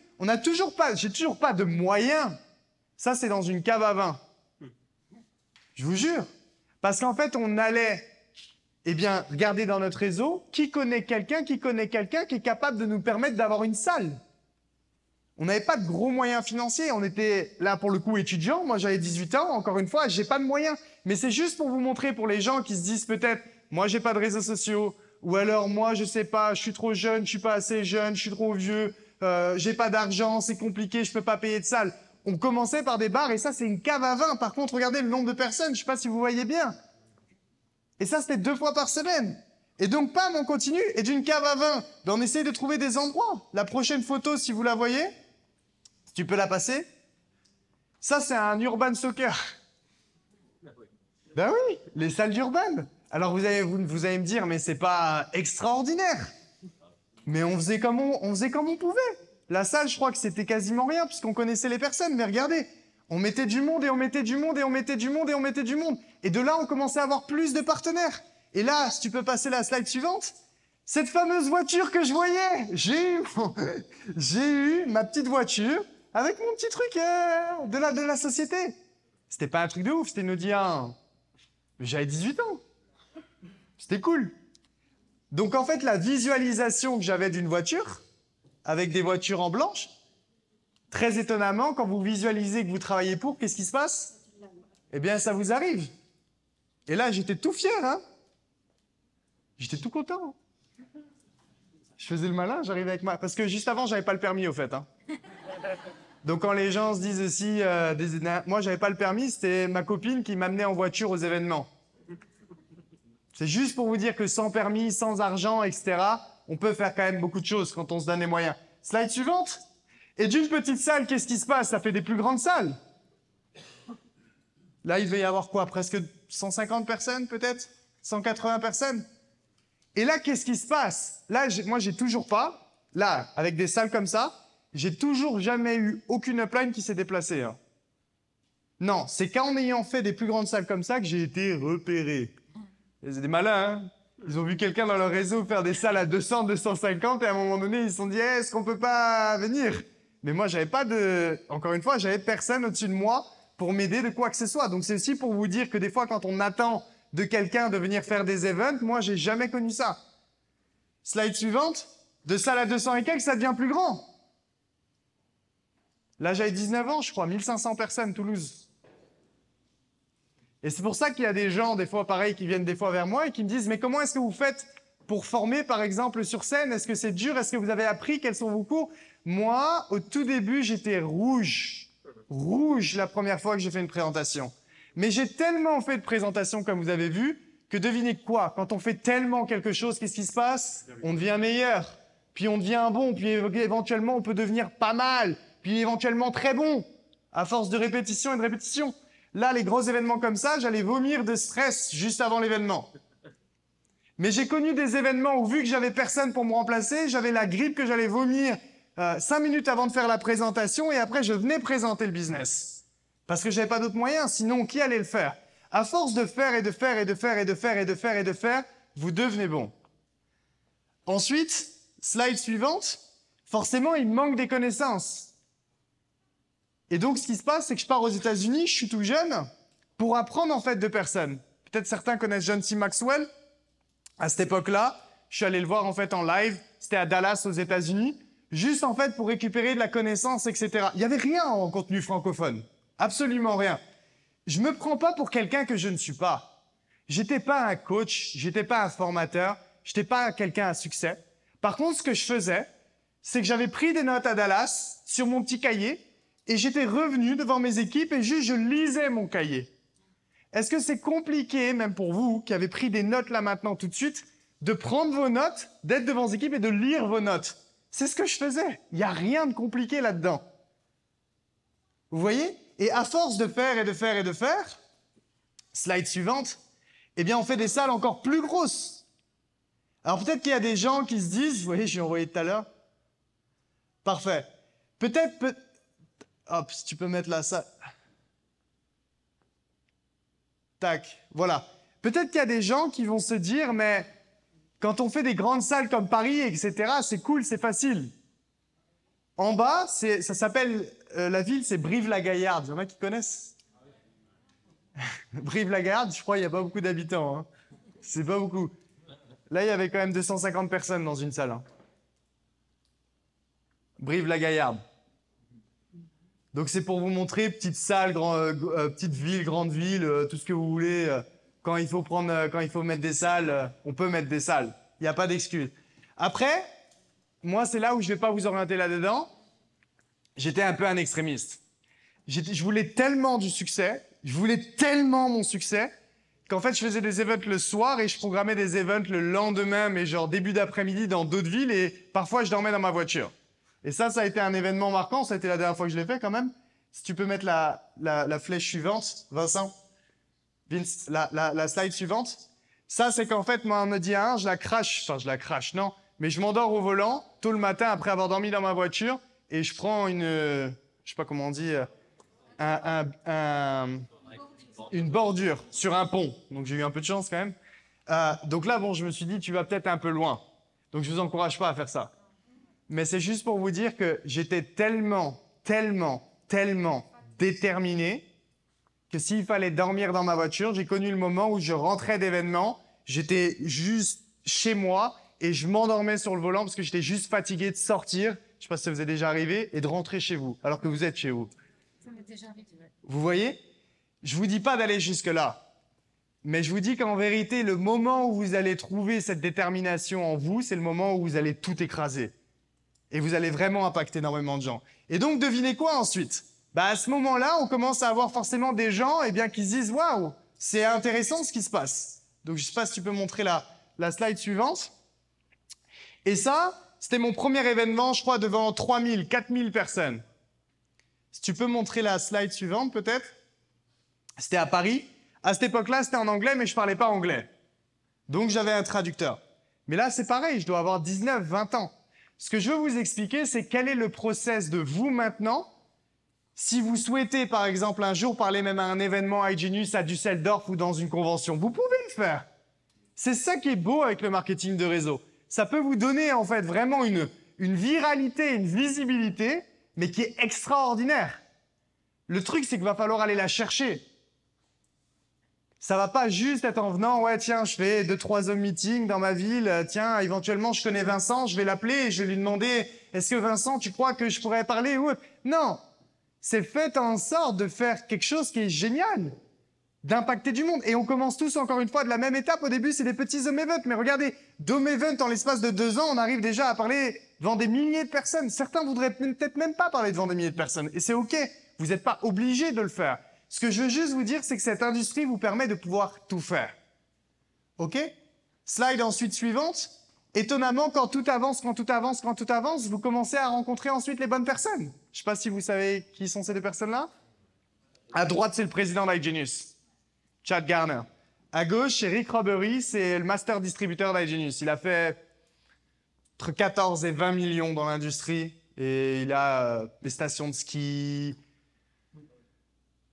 J'ai toujours pas de moyens. Ça, c'est dans une cave à vin. Je vous jure. Parce qu'en fait, on allait, eh bien, regarder dans notre réseau qui connaît quelqu'un qui est capable de nous permettre d'avoir une salle. On n'avait pas de gros moyens financiers. On était là pour le coup étudiants. Moi, j'avais 18 ans. Encore une fois, j'ai pas de moyens. Mais c'est juste pour vous montrer, pour les gens qui se disent peut-être, moi, j'ai pas de réseaux sociaux, ou alors moi, je sais pas, je suis trop jeune, je suis pas assez jeune, je suis trop vieux, j'ai pas d'argent, c'est compliqué, je peux pas payer de salle. On commençait par des bars et ça, c'est une cave à vin. Par contre, regardez le nombre de personnes. Je sais pas si vous voyez bien. Et ça, c'était 2 fois par semaine. Et donc, pam, on continue. Et d'une cave à vin, ben, on essaye de trouver des endroits. La prochaine photo, si vous la voyez, tu peux la passer. Ça, c'est un urban soccer. Ben oui, les salles d'urban. Alors, vous allez me dire, mais c'est pas extraordinaire. Mais on faisait comme on pouvait. La salle, je crois que c'était quasiment rien, puisqu'on connaissait les personnes. Mais regardez, on mettait du monde et on mettait du monde et on mettait du monde et on mettait du monde. Et de là, on commençait à avoir plus de partenaires. Et là, si tu peux passer la slide suivante, cette fameuse voiture que je voyais, j'ai eu ma petite voiture avec mon petit truc de la société. C'était pas un truc de ouf, c'était une Audi A1. J'avais 18 ans. C'était cool. Donc en fait, la visualisation que j'avais d'une voiture, avec des voitures en blanche, très étonnamment, quand vous visualisez que vous travaillez pour, qu'est-ce qui se passe? Eh bien, ça vous arrive. Et là, j'étais tout fier, hein. J'étais tout content. Je faisais le malin, j'arrivais avec ma... Parce que juste avant, j'avais pas le permis, au fait. Hein. Donc quand les gens se disent aussi... Moi, j'avais pas le permis, c'était ma copine qui m'amenait en voiture aux événements. C'est juste pour vous dire que sans permis, sans argent, etc., on peut faire quand même beaucoup de choses quand on se donne les moyens. Slide suivante. Et d'une petite salle, qu'est-ce qui se passe? Ça fait des plus grandes salles. Là, il devait y avoir quoi? Presque 150 personnes, peut-être? 180 personnes? Et là, qu'est-ce qui se passe? Là, moi, j'ai toujours pas, là, avec des salles comme ça, j'ai toujours jamais eu aucune upline qui s'est déplacée. Hein. Non, c'est qu'en ayant fait des plus grandes salles comme ça que j'ai été repéré. C'est des malins, hein. Ils ont vu quelqu'un dans leur réseau faire des salles à 200, 250 et à un moment donné, ils se sont dit hey, « Est-ce qu'on peut pas venir ?» Mais moi, j'avais pas de... Encore une fois, j'avais personne au-dessus de moi pour m'aider de quoi que ce soit. Donc, c'est aussi pour vous dire que des fois, quand on attend de quelqu'un de venir faire des events, moi, j'ai jamais connu ça. Slide suivante. De salle à 200 et quelques, ça devient plus grand. Là, j'avais 19 ans, je crois, 1500 personnes, Toulouse. Et c'est pour ça qu'il y a des gens, des fois pareil, qui viennent des fois vers moi et qui me disent « Mais comment est-ce que vous faites pour former, par exemple, sur scène? Est-ce que c'est dur? Est-ce que vous avez appris? Quels sont vos cours ?» Moi, au tout début, j'étais rouge. Rouge la première fois que j'ai fait une présentation. Mais j'ai tellement fait de présentations, comme vous avez vu, que devinez quoi? Quand on fait tellement quelque chose, qu'est-ce qui se passe? On devient meilleur. Puis on devient bon. Puis éventuellement, on peut devenir pas mal. Puis éventuellement très bon. À force de répétition et de répétition. Là, les gros événements comme ça, j'allais vomir de stress juste avant l'événement. Mais j'ai connu des événements où, vu que j'avais personne pour me remplacer, j'avais la grippe que j'allais vomir 5 minutes avant de faire la présentation et après, je venais présenter le business. Parce que j'avais pas d'autre moyen, sinon, qui allait le faire? À force de faire et de faire et de faire et de faire et de faire et de faire, vous devenez bon. Ensuite, slide suivante, forcément, il me manque des connaissances. Et donc, ce qui se passe, c'est que je pars aux États-Unis, je suis tout jeune, pour apprendre en fait de personnes. Peut-être certains connaissent John C. Maxwell. À cette époque-là, je suis allé le voir en fait en live. C'était à Dallas, aux États-Unis, juste en fait pour récupérer de la connaissance, etc. Il n'y avait rien en contenu francophone, absolument rien. Je me prends pas pour quelqu'un que je ne suis pas. J'étais pas un coach, j'étais pas un formateur, j'étais pas quelqu'un à succès. Par contre, ce que je faisais, c'est que j'avais pris des notes à Dallas sur mon petit cahier et j'étais revenu devant mes équipes et juste je lisais mon cahier. Est-ce que c'est compliqué, même pour vous, qui avez pris des notes là maintenant tout de suite, de prendre vos notes, d'être devant vos équipes et de lire vos notes? C'est ce que je faisais. Il n'y a rien de compliqué là-dedans. Vous voyez? Et à force de faire et de faire et de faire, slide suivante, eh bien on fait des salles encore plus grosses. Alors peut-être qu'il y a des gens qui se disent, vous voyez, j'ai envoyé tout à l'heure. Parfait. Peut-être, hop, si tu peux mettre là, ça. Tac, voilà. Peut-être qu'il y a des gens qui vont se dire, mais quand on fait des grandes salles comme Paris, etc., c'est cool, c'est facile. En bas, ça s'appelle, la ville, c'est Brive-la-Gaillarde. Il y en a qui connaissent? Brive-la-Gaillarde, je crois qu'il n'y a pas beaucoup d'habitants. Hein. C'est pas beaucoup. Là, il y avait quand même 250 personnes dans une salle. Hein. Brive-la-Gaillarde. Donc c'est pour vous montrer petite salle, petite ville, grande ville, tout ce que vous voulez. Quand il faut mettre des salles, on peut mettre des salles. Il n'y a pas d'excuse. Après, moi c'est là où je ne vais pas vous orienter là-dedans. J'étais un peu un extrémiste. Je voulais tellement du succès, je voulais tellement mon succès, qu'en fait je faisais des events le soir et je programmais des events le lendemain, mais genre début d'après-midi dans d'autres villes et parfois je dormais dans ma voiture. Et ça a été un événement marquant, ça a été la dernière fois que je l'ai fait quand même. Si tu peux mettre la flèche suivante, Vincent, Vince, la slide suivante. Ça, c'est qu'en fait, moi, on me dit, je la crache, non. Mais je m'endors au volant, tôt le matin, après avoir dormi dans ma voiture, et je prends je sais pas comment on dit, une bordure sur un pont. Donc j'ai eu un peu de chance quand même. Donc là, bon, je me suis dit, tu vas peut-être un peu loin. Donc je vous encourage pas à faire ça. Mais c'est juste pour vous dire que j'étais tellement déterminé que s'il fallait dormir dans ma voiture, j'ai connu le moment où je rentrais d'événements, j'étais juste chez moi et je m'endormais sur le volant parce que j'étais juste fatigué de sortir, je sais pas si ça vous est déjà arrivé, et de rentrer chez vous, alors que vous êtes chez vous. Ça m'est déjà arrivé, ouais. Vous voyez? Je vous dis pas d'aller jusque-là, mais je vous dis qu'en vérité, le moment où vous allez trouver cette détermination en vous, c'est le moment où vous allez tout écraser. Et vous allez vraiment impacter énormément de gens. Et donc, devinez quoi ensuite? À ce moment-là, on commence à avoir forcément des gens qui se disent « Waouh, c'est intéressant ce qui se passe ». Donc, je ne sais pas si tu peux montrer la slide suivante. Et ça, c'était mon premier événement, je crois, devant 3000, 4000 personnes. Si tu peux montrer la slide suivante, peut-être. C'était à Paris. À cette époque-là, c'était en anglais, mais je ne parlais pas anglais. Donc, j'avais un traducteur. Mais là, c'est pareil, je dois avoir 19, 20 ans. Ce que je veux vous expliquer, c'est quel est le process de vous maintenant. Si vous souhaitez, par exemple, un jour parler même à un événement iGenius à Düsseldorf ou dans une convention, vous pouvez le faire. C'est ça qui est beau avec le marketing de réseau. Ça peut vous donner en fait vraiment une viralité, une visibilité, mais qui est extraordinaire. Le truc, c'est qu'il va falloir aller la chercher. Ça va pas juste être en venant, ouais, tiens, je fais 2-3 Zoom meetings dans ma ville, tiens, éventuellement, je connais Vincent, je vais l'appeler et je vais lui demander, est-ce que Vincent, tu crois que je pourrais parler ou... Non, c'est faites en sorte de faire quelque chose qui est génial, d'impacter du monde. Et on commence tous, encore une fois, de la même étape. Au début, c'est des petits Zoom events, mais regardez, Zoom event, en l'espace de 2 ans, on arrive déjà à parler devant des milliers de personnes. Certains voudraient peut-être même pas parler devant des milliers de personnes, et c'est OK, vous n'êtes pas obligé de le faire. Ce que je veux juste vous dire, c'est que cette industrie vous permet de pouvoir tout faire. OK? Slide ensuite suivante. Étonnamment, quand tout avance, vous commencez à rencontrer ensuite les bonnes personnes. Je ne sais pas si vous savez qui sont ces deux personnes-là. À droite, c'est le président d'iGenius, Chad Garner. À gauche, c'est Rick Robbery, c'est le master distributeur d'iGenius. Il a fait entre 14 et 20 millions dans l'industrie et il a des stations de ski,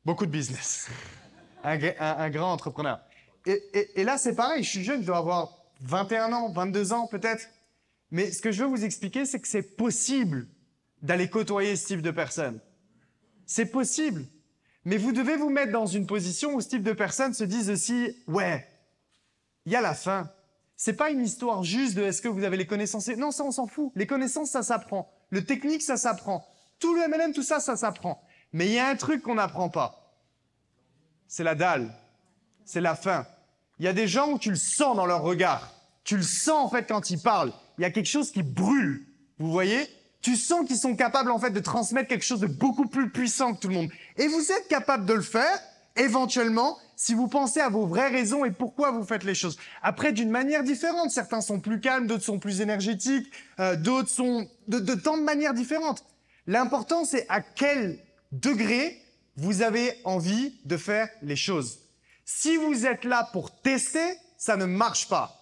beaucoup de business. Un grand entrepreneur. Et là, c'est pareil, je suis jeune, je dois avoir 21 ans, 22 ans peut-être. Mais ce que je veux vous expliquer, c'est que c'est possible d'aller côtoyer ce type de personnes. C'est possible. Mais vous devez vous mettre dans une position où ce type de personnes se disent aussi « Ouais, il y a la fin. » C'est pas une histoire juste de « Est-ce que vous avez les connaissances ?» Non, ça, on s'en fout. Les connaissances, ça s'apprend. Le technique, ça s'apprend. Tout le MLM, tout ça, ça s'apprend. Mais il y a un truc qu'on n'apprend pas. C'est la dalle. C'est la fin. Il y a des gens où tu le sens dans leur regard. Tu le sens, en fait, quand ils parlent. Il y a quelque chose qui brûle. Vous voyez ? Tu sens qu'ils sont capables, en fait, de transmettre quelque chose de beaucoup plus puissant que tout le monde. Et vous êtes capable de le faire, éventuellement, si vous pensez à vos vraies raisons et pourquoi vous faites les choses. Après, d'une manière différente. Certains sont plus calmes, d'autres sont plus énergétiques, d'autres sont de tant de manières différentes. L'important, c'est à quel degré vous avez envie de faire les choses. Si vous êtes là pour tester, ça ne marche pas.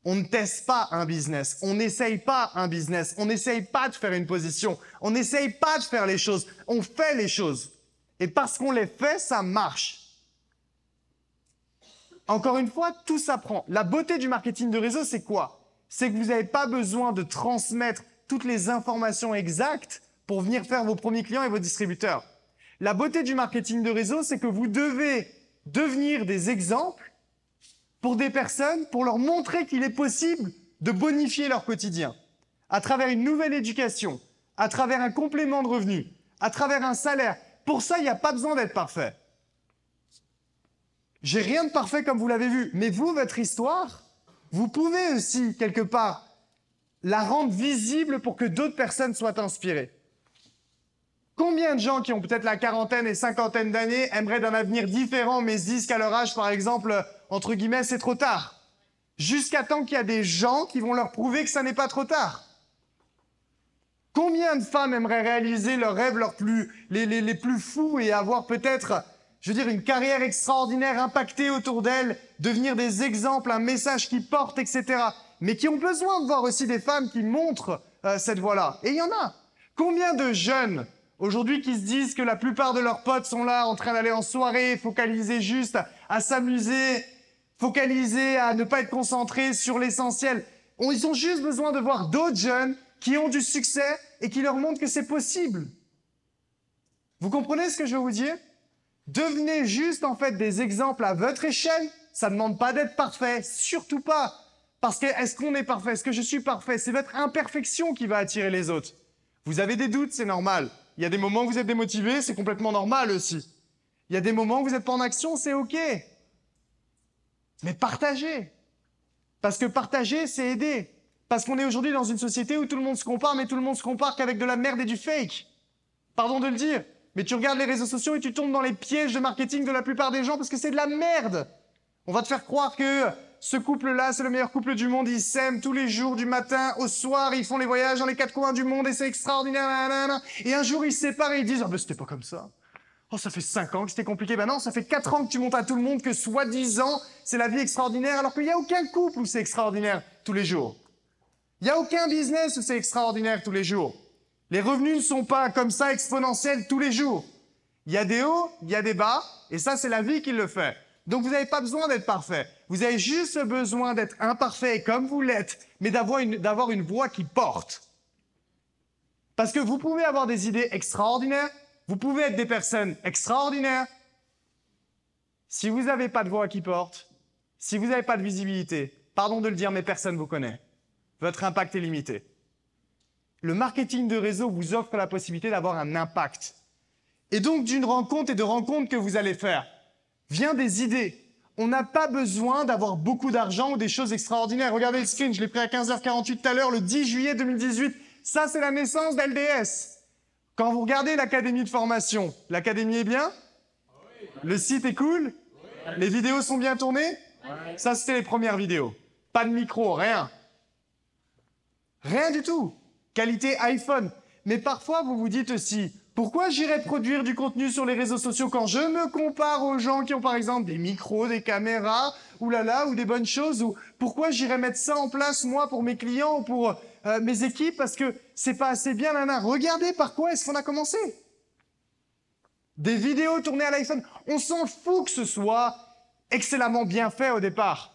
On ne teste pas un business, on n'essaye pas un business, on n'essaye pas de faire une position, on n'essaye pas de faire les choses, on fait les choses. Et parce qu'on les fait, ça marche. Encore une fois, tout s'apprend. La beauté du marketing de réseau, c'est quoi? C'est que vous n'avez pas besoin de transmettre toutes les informations exactes pour venir faire vos premiers clients et vos distributeurs. La beauté du marketing de réseau, c'est que vous devez devenir des exemples pour des personnes, pour leur montrer qu'il est possible de bonifier leur quotidien à travers une nouvelle éducation, à travers un complément de revenus, à travers un salaire. Pour ça, il n'y a pas besoin d'être parfait. J'ai rien de parfait comme vous l'avez vu, mais vous, votre histoire, vous pouvez aussi, quelque part, la rendre visible pour que d'autres personnes soient inspirées. Combien de gens qui ont peut-être la quarantaine et cinquantaine d'années aimeraient d'un avenir différent, mais se disent qu'à leur âge, par exemple, entre guillemets, c'est trop tard. Jusqu'à temps qu'il y a des gens qui vont leur prouver que ça n'est pas trop tard. Combien de femmes aimeraient réaliser leurs rêves les plus fous et avoir peut-être, je veux dire, une carrière extraordinaire, impactée autour d'elles, devenir des exemples, un message qui porte, etc. Mais qui ont besoin de voir aussi des femmes qui montrent cette voie-là. Et il y en a. Combien de jeunes aujourd'hui qui se disent que la plupart de leurs potes sont là en train d'aller en soirée, focalisés juste à s'amuser, focalisés à ne pas être concentrés sur l'essentiel. Ils ont juste besoin de voir d'autres jeunes qui ont du succès et qui leur montrent que c'est possible. Vous comprenez ce que je veux vous dire? Devenez juste en fait des exemples à votre échelle. Ça ne demande pas d'être parfait, surtout pas. Parce que est-ce qu'on est parfait? Est-ce que je suis parfait? C'est votre imperfection qui va attirer les autres. Vous avez des doutes, c'est normal. Il y a des moments où vous êtes démotivé, c'est complètement normal aussi. Il y a des moments où vous n'êtes pas en action, c'est OK. Mais partagez. Parce que partager, c'est aider. Parce qu'on est aujourd'hui dans une société où tout le monde se compare, mais tout le monde se compare qu'avec de la merde et du fake. Pardon de le dire. Mais tu regardes les réseaux sociaux et tu tombes dans les pièges de marketing de la plupart des gens parce que c'est de la merde. On va te faire croire que ce couple-là, c'est le meilleur couple du monde, ils s'aiment tous les jours, du matin au soir, ils font les voyages dans les quatre coins du monde et c'est extraordinaire. Nanana. Et un jour, ils se séparent et ils disent « Ah ben c'était pas comme ça. Oh, ça fait 5 ans que c'était compliqué. Ben non, ça fait 4 ans que tu montres à tout le monde que soi-disant, c'est la vie extraordinaire alors qu'il n'y a aucun couple où c'est extraordinaire tous les jours. Il n'y a aucun business où c'est extraordinaire tous les jours. Les revenus ne sont pas comme ça exponentiels tous les jours. Il y a des hauts, il y a des bas, et ça, c'est la vie qui le fait. Donc, vous n'avez pas besoin d'être parfait. Vous avez juste besoin d'être imparfait comme vous l'êtes, mais d'avoir une voix qui porte. Parce que vous pouvez avoir des idées extraordinaires, vous pouvez être des personnes extraordinaires. Si vous n'avez pas de voix qui porte, si vous n'avez pas de visibilité, pardon de le dire, mais personne ne vous connaît. Votre impact est limité. Le marketing de réseau vous offre la possibilité d'avoir un impact. Et donc, d'une rencontre et de rencontres que vous allez faire, vient des idées. On n'a pas besoin d'avoir beaucoup d'argent ou des choses extraordinaires. Regardez le screen, je l'ai pris à 15h48 tout à l'heure, le 10 juillet 2018. Ça, c'est la naissance d'LDS. Quand vous regardez l'académie de formation, l'académie est bien? Le site est cool? Les vidéos sont bien tournées? Ça, c'était les premières vidéos. Pas de micro, rien. Rien du tout. Qualité iPhone. Mais parfois, vous vous dites aussi, Pourquoi j'irais produire du contenu sur les réseaux sociaux quand je me compare aux gens qui ont par exemple des micros, des caméras, ou des bonnes choses, ou pourquoi j'irais mettre ça en place moi pour mes clients ou pour mes équipes parce que c'est pas assez bien, nana. Regardez par quoi est-ce qu'on a commencé. Des vidéos tournées à l'iPhone. On s'en fout que ce soit excellemment bien fait au départ.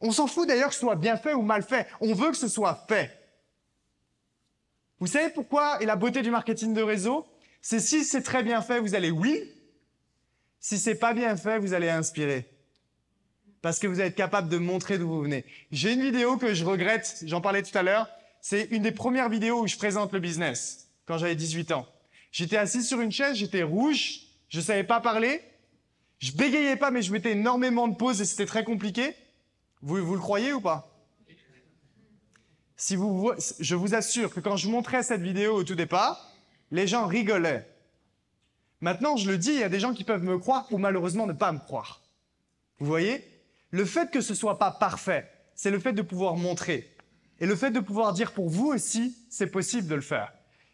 On s'en fout d'ailleurs que ce soit bien fait ou mal fait. On veut que ce soit fait. Vous savez pourquoi? Et la beauté du marketing de réseau, c'est si c'est très bien fait, vous allez oui. Si c'est pas bien fait, vous allez inspirer. Parce que vous allez être capable de montrer d'où vous venez. J'ai une vidéo que je regrette, j'en parlais tout à l'heure. C'est une des premières vidéos où je présente le business, quand j'avais 18 ans. J'étais assis sur une chaise, j'étais rouge, je savais pas parler. Je bégayais pas, mais je mettais énormément de pauses et c'était très compliqué. Vous le croyez ou pas? Je vous assure que quand je montrais cette vidéo au tout départ, les gens rigolaient. Maintenant, je le dis, il y a des gens qui peuvent me croire ou malheureusement ne pas me croire. Vous voyez? Le fait que ce soit pas parfait, c'est le fait de pouvoir montrer. Et le fait de pouvoir dire pour vous aussi, c'est possible de le faire.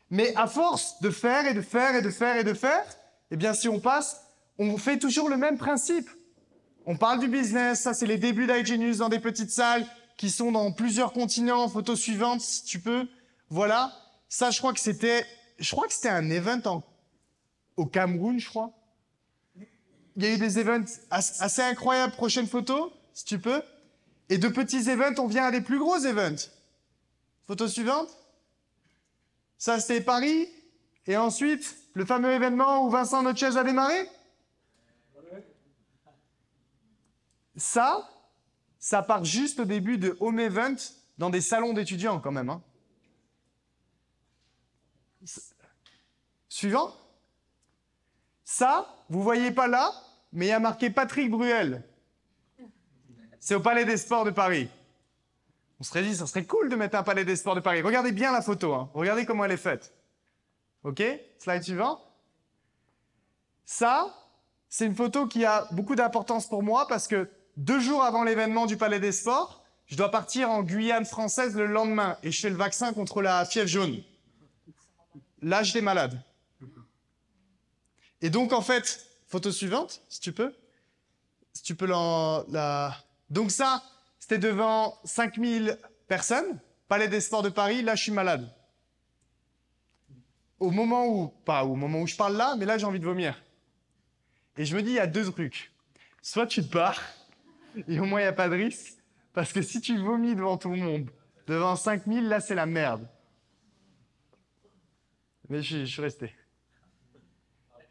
Mais à force de faire et de faire et de faire et de faire, eh bien si on passe, on fait toujours le même principe. On parle du business, ça c'est les débuts d'IGenius dans des petites salles qui sont dans plusieurs continents. Photo suivante, si tu peux. Voilà. Ça, je crois que c'était un event au Cameroun, je crois. Il y a eu des events assez incroyables. Prochaine photo, si tu peux. Et de petits events, on vient à des plus gros events. Photo suivante. Ça, c'était Paris. Et ensuite, le fameux événement où Vincent Notches a démarré. Ça part juste au début de home event dans des salons d'étudiants quand même. Hein. Suivant. Ça, vous voyez pas là, mais il y a marqué Patrick Bruel. C'est au Palais des Sports de Paris. On serait dit, ça serait cool de mettre un Palais des Sports de Paris. Regardez bien la photo. Hein. Regardez comment elle est faite. OK? Slide suivant. Ça, c'est une photo qui a beaucoup d'importance pour moi parce que 2 jours avant l'événement du Palais des Sports, je dois partir en Guyane française le lendemain et je fais le vaccin contre la fièvre jaune. Là, j'étais malade. Et donc, en fait, photo suivante, si tu peux. Si tu peux Donc ça, c'était devant 5000 personnes, Palais des Sports de Paris. Là, je suis malade. Pas au moment où je parle là, mais là, j'ai envie de vomir. Et je me dis, il y a 2 trucs. Soit tu te barres, et au moins, il n'y a pas de risque. Parce que si tu vomis devant tout le monde, devant 5000, là, c'est la merde. Mais je suis resté.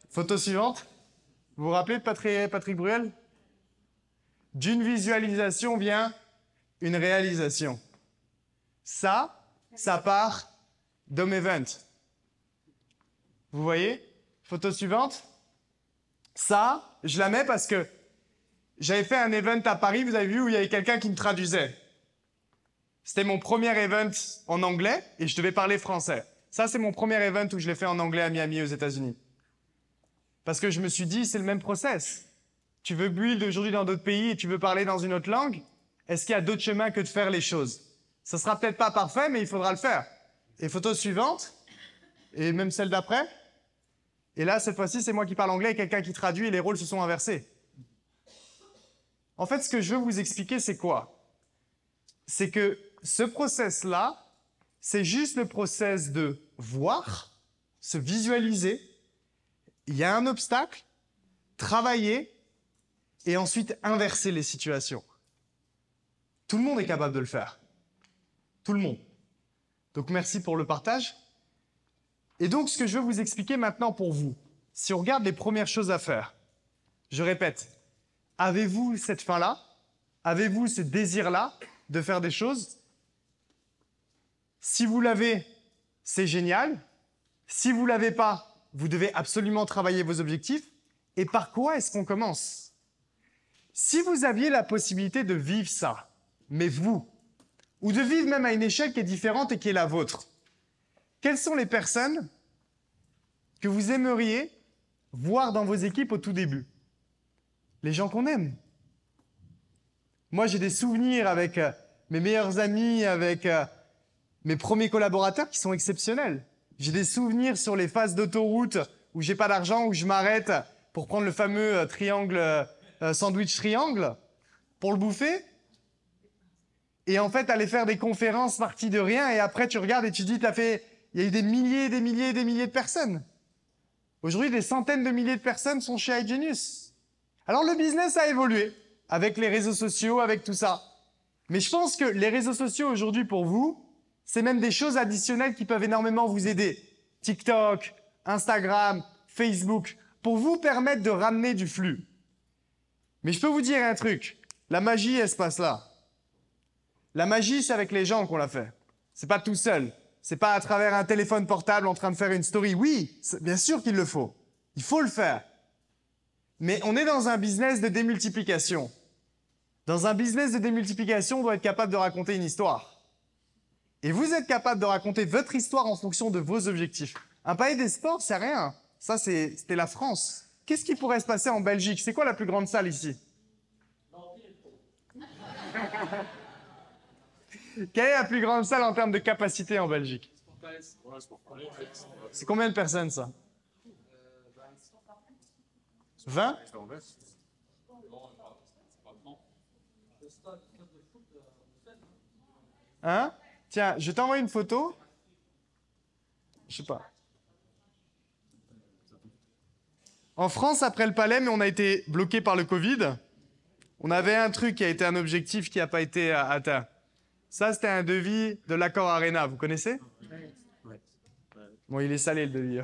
Photo suivante. Vous vous rappelez de Patrick Bruel? D'une visualisation vient une réalisation. Ça part d'Home Event. Vous voyez? Photo suivante. Ça, je la mets parce que j'avais fait un event à Paris, vous avez vu, où il y avait quelqu'un qui me traduisait. C'était mon premier event en anglais et je devais parler français. Ça, c'est mon premier event où je l'ai fait en anglais à Miami, aux États-Unis. Parce que je me suis dit, c'est le même process. Tu veux build aujourd'hui dans d'autres pays et tu veux parler dans une autre langue, est-ce qu'il y a d'autres chemins que de faire les choses? Ça sera peut-être pas parfait, mais il faudra le faire. Et photo suivante, et même celle d'après. Et là, cette fois-ci, c'est moi qui parle anglais et quelqu'un qui traduit et les rôles se sont inversés. En fait, ce que je veux vous expliquer, c'est quoi? C'est que ce process-là, c'est juste le process de voir, se visualiser, il y a un obstacle, travailler et ensuite inverser les situations. Tout le monde est capable de le faire. Tout le monde. Donc merci pour le partage. Et donc ce que je veux vous expliquer maintenant pour vous, si on regarde les premières choses à faire, je répète, avez-vous cette faim-là? Avez-vous ce désir-là de faire des choses? Si vous l'avez, c'est génial. Si vous ne l'avez pas, vous devez absolument travailler vos objectifs. Et par quoi est-ce qu'on commence? Si vous aviez la possibilité de vivre ça, mais vous, ou de vivre même à une échelle qui est différente et qui est la vôtre, quelles sont les personnes que vous aimeriez voir dans vos équipes au tout début? Les gens qu'on aime. Moi, j'ai des souvenirs avec mes meilleurs amis, avec mes premiers collaborateurs qui sont exceptionnels. J'ai des souvenirs sur les phases d'autoroute où j'ai pas d'argent, où je m'arrête pour prendre le fameux sandwich triangle pour le bouffer. Et en fait, aller faire des conférences parties de rien, et après tu regardes et tu dis, il y a eu des milliers, des milliers, des milliers de personnes. Aujourd'hui, des centaines de milliers de personnes sont chez iGenius. Alors le business a évolué avec les réseaux sociaux, avec tout ça. Mais je pense que les réseaux sociaux aujourd'hui pour vous, c'est même des choses additionnelles qui peuvent énormément vous aider. TikTok, Instagram, Facebook, pour vous permettre de ramener du flux. Mais je peux vous dire un truc, la magie, elle se passe là. La magie, c'est avec les gens qu'on l'a fait. C'est pas tout seul. C'est pas à travers un téléphone portable en train de faire une story. Oui, bien sûr qu'il le faut. Il faut le faire. Mais on est dans un business de démultiplication. Dans un business de démultiplication, on doit être capable de raconter une histoire. Et vous êtes capable de raconter votre histoire en fonction de vos objectifs. Un palais des sports, c'est rien. Ça, c'était la France. Qu'est-ce qui pourrait se passer en Belgique? C'est quoi la plus grande salle ici? Quelle est la plus grande salle en termes de capacité en Belgique? C'est combien de personnes, ça? 20? Hein? Tiens, je t'envoie une photo. Je sais pas. En France, après le Palais, mais on a été bloqué par le Covid. On avait un truc qui a été un objectif qui n'a pas été atteint. Ça, c'était un devis de l'Accor Arena. Vous connaissez? Bon, il est salé, le devis.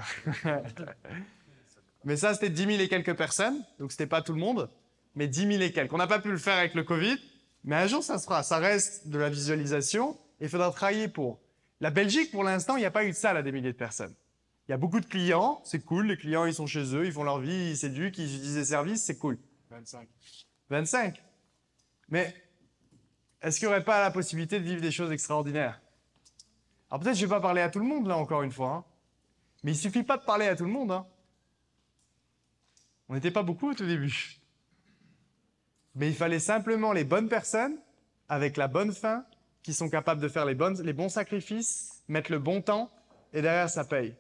Mais ça, c'était 10 000 et quelques personnes. Donc, c'était pas tout le monde. Mais 10 000 et quelques. On n'a pas pu le faire avec le Covid. Mais un jour, ça se fera. Ça reste de la visualisation. Et il faudra travailler pour. La Belgique, pour l'instant, il n'y a pas eu de salle à des milliers de personnes. Il y a beaucoup de clients. C'est cool. Les clients, ils sont chez eux. Ils font leur vie. Ils s'éduquent. Ils utilisent des services. C'est cool. 25. 25. Mais est-ce qu'il n'y aurait pas la possibilité de vivre des choses extraordinaires? Alors peut-être je ne vais pas parler à tout le monde, là, encore une fois. Hein. Mais il ne suffit pas de parler à tout le monde. Hein. On n'était pas beaucoup au tout début. Mais il fallait simplement les bonnes personnes, avec la bonne fin, qui sont capables de faire les bons sacrifices, mettre le bon temps, et derrière, ça paye.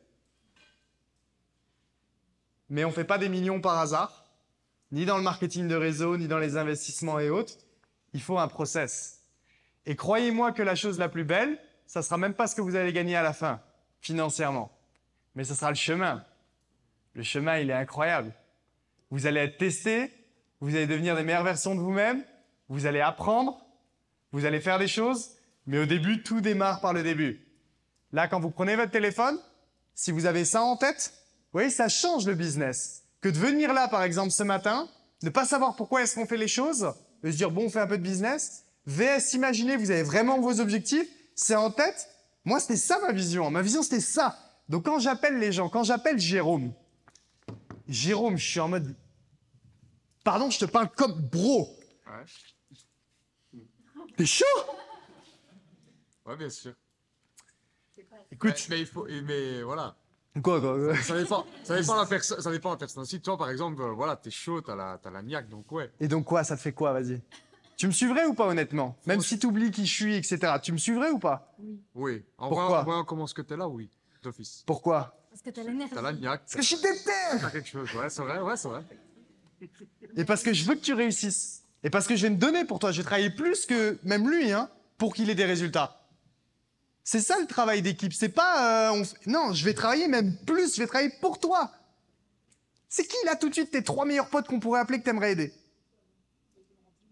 Mais on ne fait pas des millions par hasard, ni dans le marketing de réseau, ni dans les investissements et autres. Il faut un process. Et croyez-moi que la chose la plus belle, ça ne sera même pas ce que vous allez gagner à la fin, financièrement. Mais ce sera le chemin. Le chemin, il est incroyable. Vous allez être testé, vous allez devenir des meilleures versions de vous-même, vous allez apprendre, vous allez faire des choses, mais au début, tout démarre par le début. Là, quand vous prenez votre téléphone, si vous avez ça en tête, vous voyez, ça change le business. Que de venir là, par exemple, ce matin, ne pas savoir pourquoi est-ce qu'on fait les choses, de se dire, bon, on fait un peu de business, VS, imaginez, vous avez vraiment vos objectifs, c'est en tête. Moi, c'était ça ma vision. Ma vision, c'était ça. Donc, quand j'appelle les gens, quand j'appelle Jérôme, je suis en mode, pardon, je te parle comme bro. Ouais. T'es chaud? Ouais, bien sûr. Écoute, Mais il faut. Mais voilà. quoi. Ça dépend la personne. Ça dépend de la personne. Si toi, par exemple, voilà, t'es chaud, t'as la niaque, donc ouais. Et donc quoi, ça te fait quoi, vas-y? Tu me suivrais ou pas, honnêtement? Même si tu oublies qui je suis, etc. Tu me suivrais ou pas? Oui. Pourquoi? En voyant comment ce que t'es là, oui. D'office. Pourquoi? Parce que t'as l'énergie. T'as la niaque. Parce que je suis déter! T'as quelque chose. Ouais, c'est vrai, ouais, c'est vrai. Et parce que je veux que tu réussisses. Et parce que je vais me donner pour toi. Je vais travailler plus que même lui, hein, pour qu'il ait des résultats. C'est ça le travail d'équipe. C'est pas... Non, je vais travailler même plus. Je vais travailler pour toi. C'est qui, là, tout de suite, tes 3 meilleurs potes qu'on pourrait appeler que t'aimerais aider?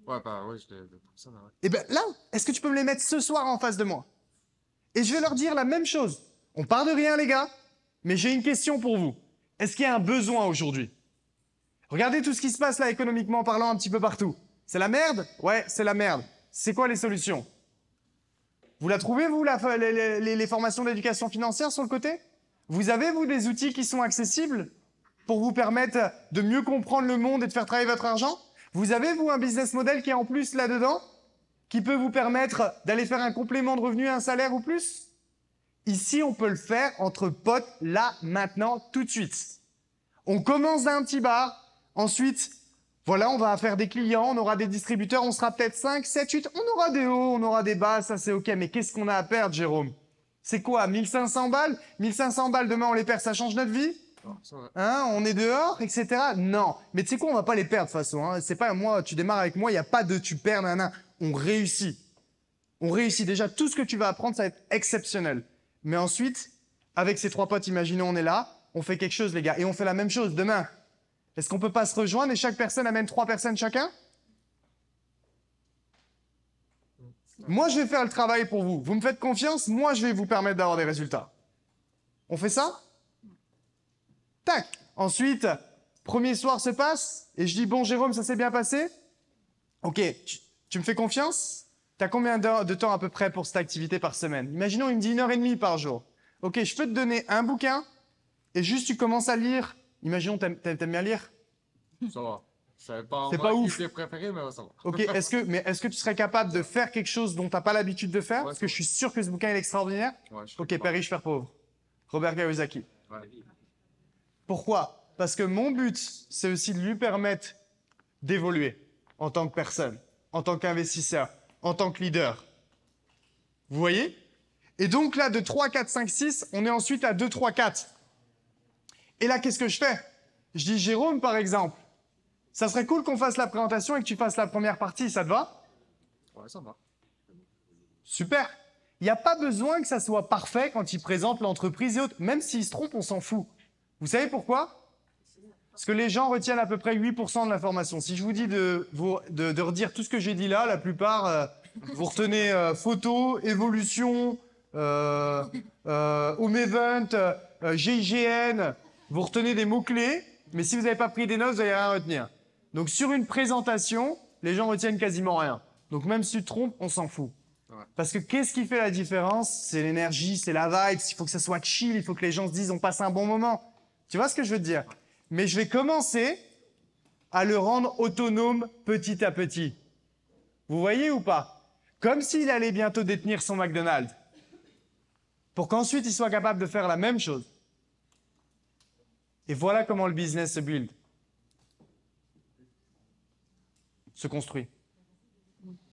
Ouais, bah, ouais, je l'ai pour ça, là, ouais. Et bien là, est-ce que tu peux me les mettre ce soir en face de moi? Et je vais leur dire la même chose. On part de rien, les gars, mais j'ai une question pour vous. Est-ce qu'il y a un besoin aujourd'hui? Regardez tout ce qui se passe là, économiquement parlant, un petit peu partout. C'est la merde? Ouais, c'est la merde. C'est quoi les solutions? Vous la trouvez, vous, les formations d'éducation financière sur le côté? Vous avez, vous, des outils qui sont accessibles pour vous permettre de mieux comprendre le monde et de faire travailler votre argent? Vous avez, vous, un business model qui est en plus là-dedans, qui peut vous permettre d'aller faire un complément de revenu, un salaire ou plus? Ici, on peut le faire entre potes, là, maintenant, tout de suite. On commence d'un petit bar, ensuite, voilà, on va faire des clients, on aura des distributeurs, on sera peut-être 5, 7, 8, on aura des hauts, on aura des bas, ça c'est ok, mais qu'est-ce qu'on a à perdre, Jérôme? C'est quoi, 1500 balles? 1500 balles, demain on les perd, ça change notre vie? Non, c'est vrai. Hein, on est dehors, etc. Non. Mais tu sais quoi, on va pas les perdre de toute façon. Hein. C'est pas moi, tu démarres avec moi, il n'y a pas de tu perds, nanana. On réussit. On réussit. Déjà, tout ce que tu vas apprendre, ça va être exceptionnel. Mais ensuite, avec ces 3 potes, imaginons, on est là, on fait quelque chose, les gars. Et on fait la même chose demain. Est-ce qu'on peut pas se rejoindre et chaque personne amène 3 personnes chacun? Moi, je vais faire le travail pour vous. Vous me faites confiance, moi, je vais vous permettre d'avoir des résultats. On fait ça? Tac. Ensuite, premier soir se passe, et je dis, bon, Jérôme, ça s'est bien passé? Ok, tu me fais confiance? T'as combien de temps à peu près pour cette activité par semaine? Imaginons, il me dit 1h30 par jour. Ok, je peux te donner un bouquin, et juste tu commences à lire. Imaginons, t'aimes bien lire? Ça va. C'est pas C'est pas ouf. préféré, mais ça va. Ok, est-ce que tu serais capable de faire quelque chose dont t'as pas l'habitude de faire? Ouais, Parce c'est que je suis sûr que ce bouquin est extraordinaire. Ouais, je Ok, sais Père riche, Père pauvre. Robert Kiyosaki. pas. Ouais. Pourquoi? Parce que mon but, c'est aussi de lui permettre d'évoluer en tant que personne, en tant qu'investisseur, en tant que leader. Vous voyez? Et donc là, de 3, 4, 5, 6, on est ensuite à 2, 3, 4. Et là, qu'est-ce que je fais? Je dis, Jérôme, par exemple, ça serait cool qu'on fasse la présentation et que tu fasses la première partie, ça te va? Ouais, ça va. Super. Il n'y a pas besoin que ça soit parfait quand il présente l'entreprise et autres. Même s'il se trompe, on s'en fout. Vous savez pourquoi? Parce que les gens retiennent à peu près 8% de l'information. Si je vous dis de redire tout ce que j'ai dit là, la plupart, vous retenez photo, évolution, home event, GIGN, vous retenez des mots-clés, mais si vous n'avez pas pris des notes, vous n'allez rien retenir. Donc sur une présentation, les gens retiennent quasiment rien. Donc même si tu te trompes, on s'en fout. Ouais. Parce que qu'est-ce qui fait la différence? C'est l'énergie, c'est la vibe, il faut que ça soit chill, il faut que les gens se disent on passe un bon moment. Tu vois ce que je veux te dire? Mais je vais commencer à le rendre autonome petit à petit. Vous voyez ou pas? Comme s'il allait bientôt détenir son McDonald's. Pour qu'ensuite il soit capable de faire la même chose. Et voilà comment le business se build. Se construit.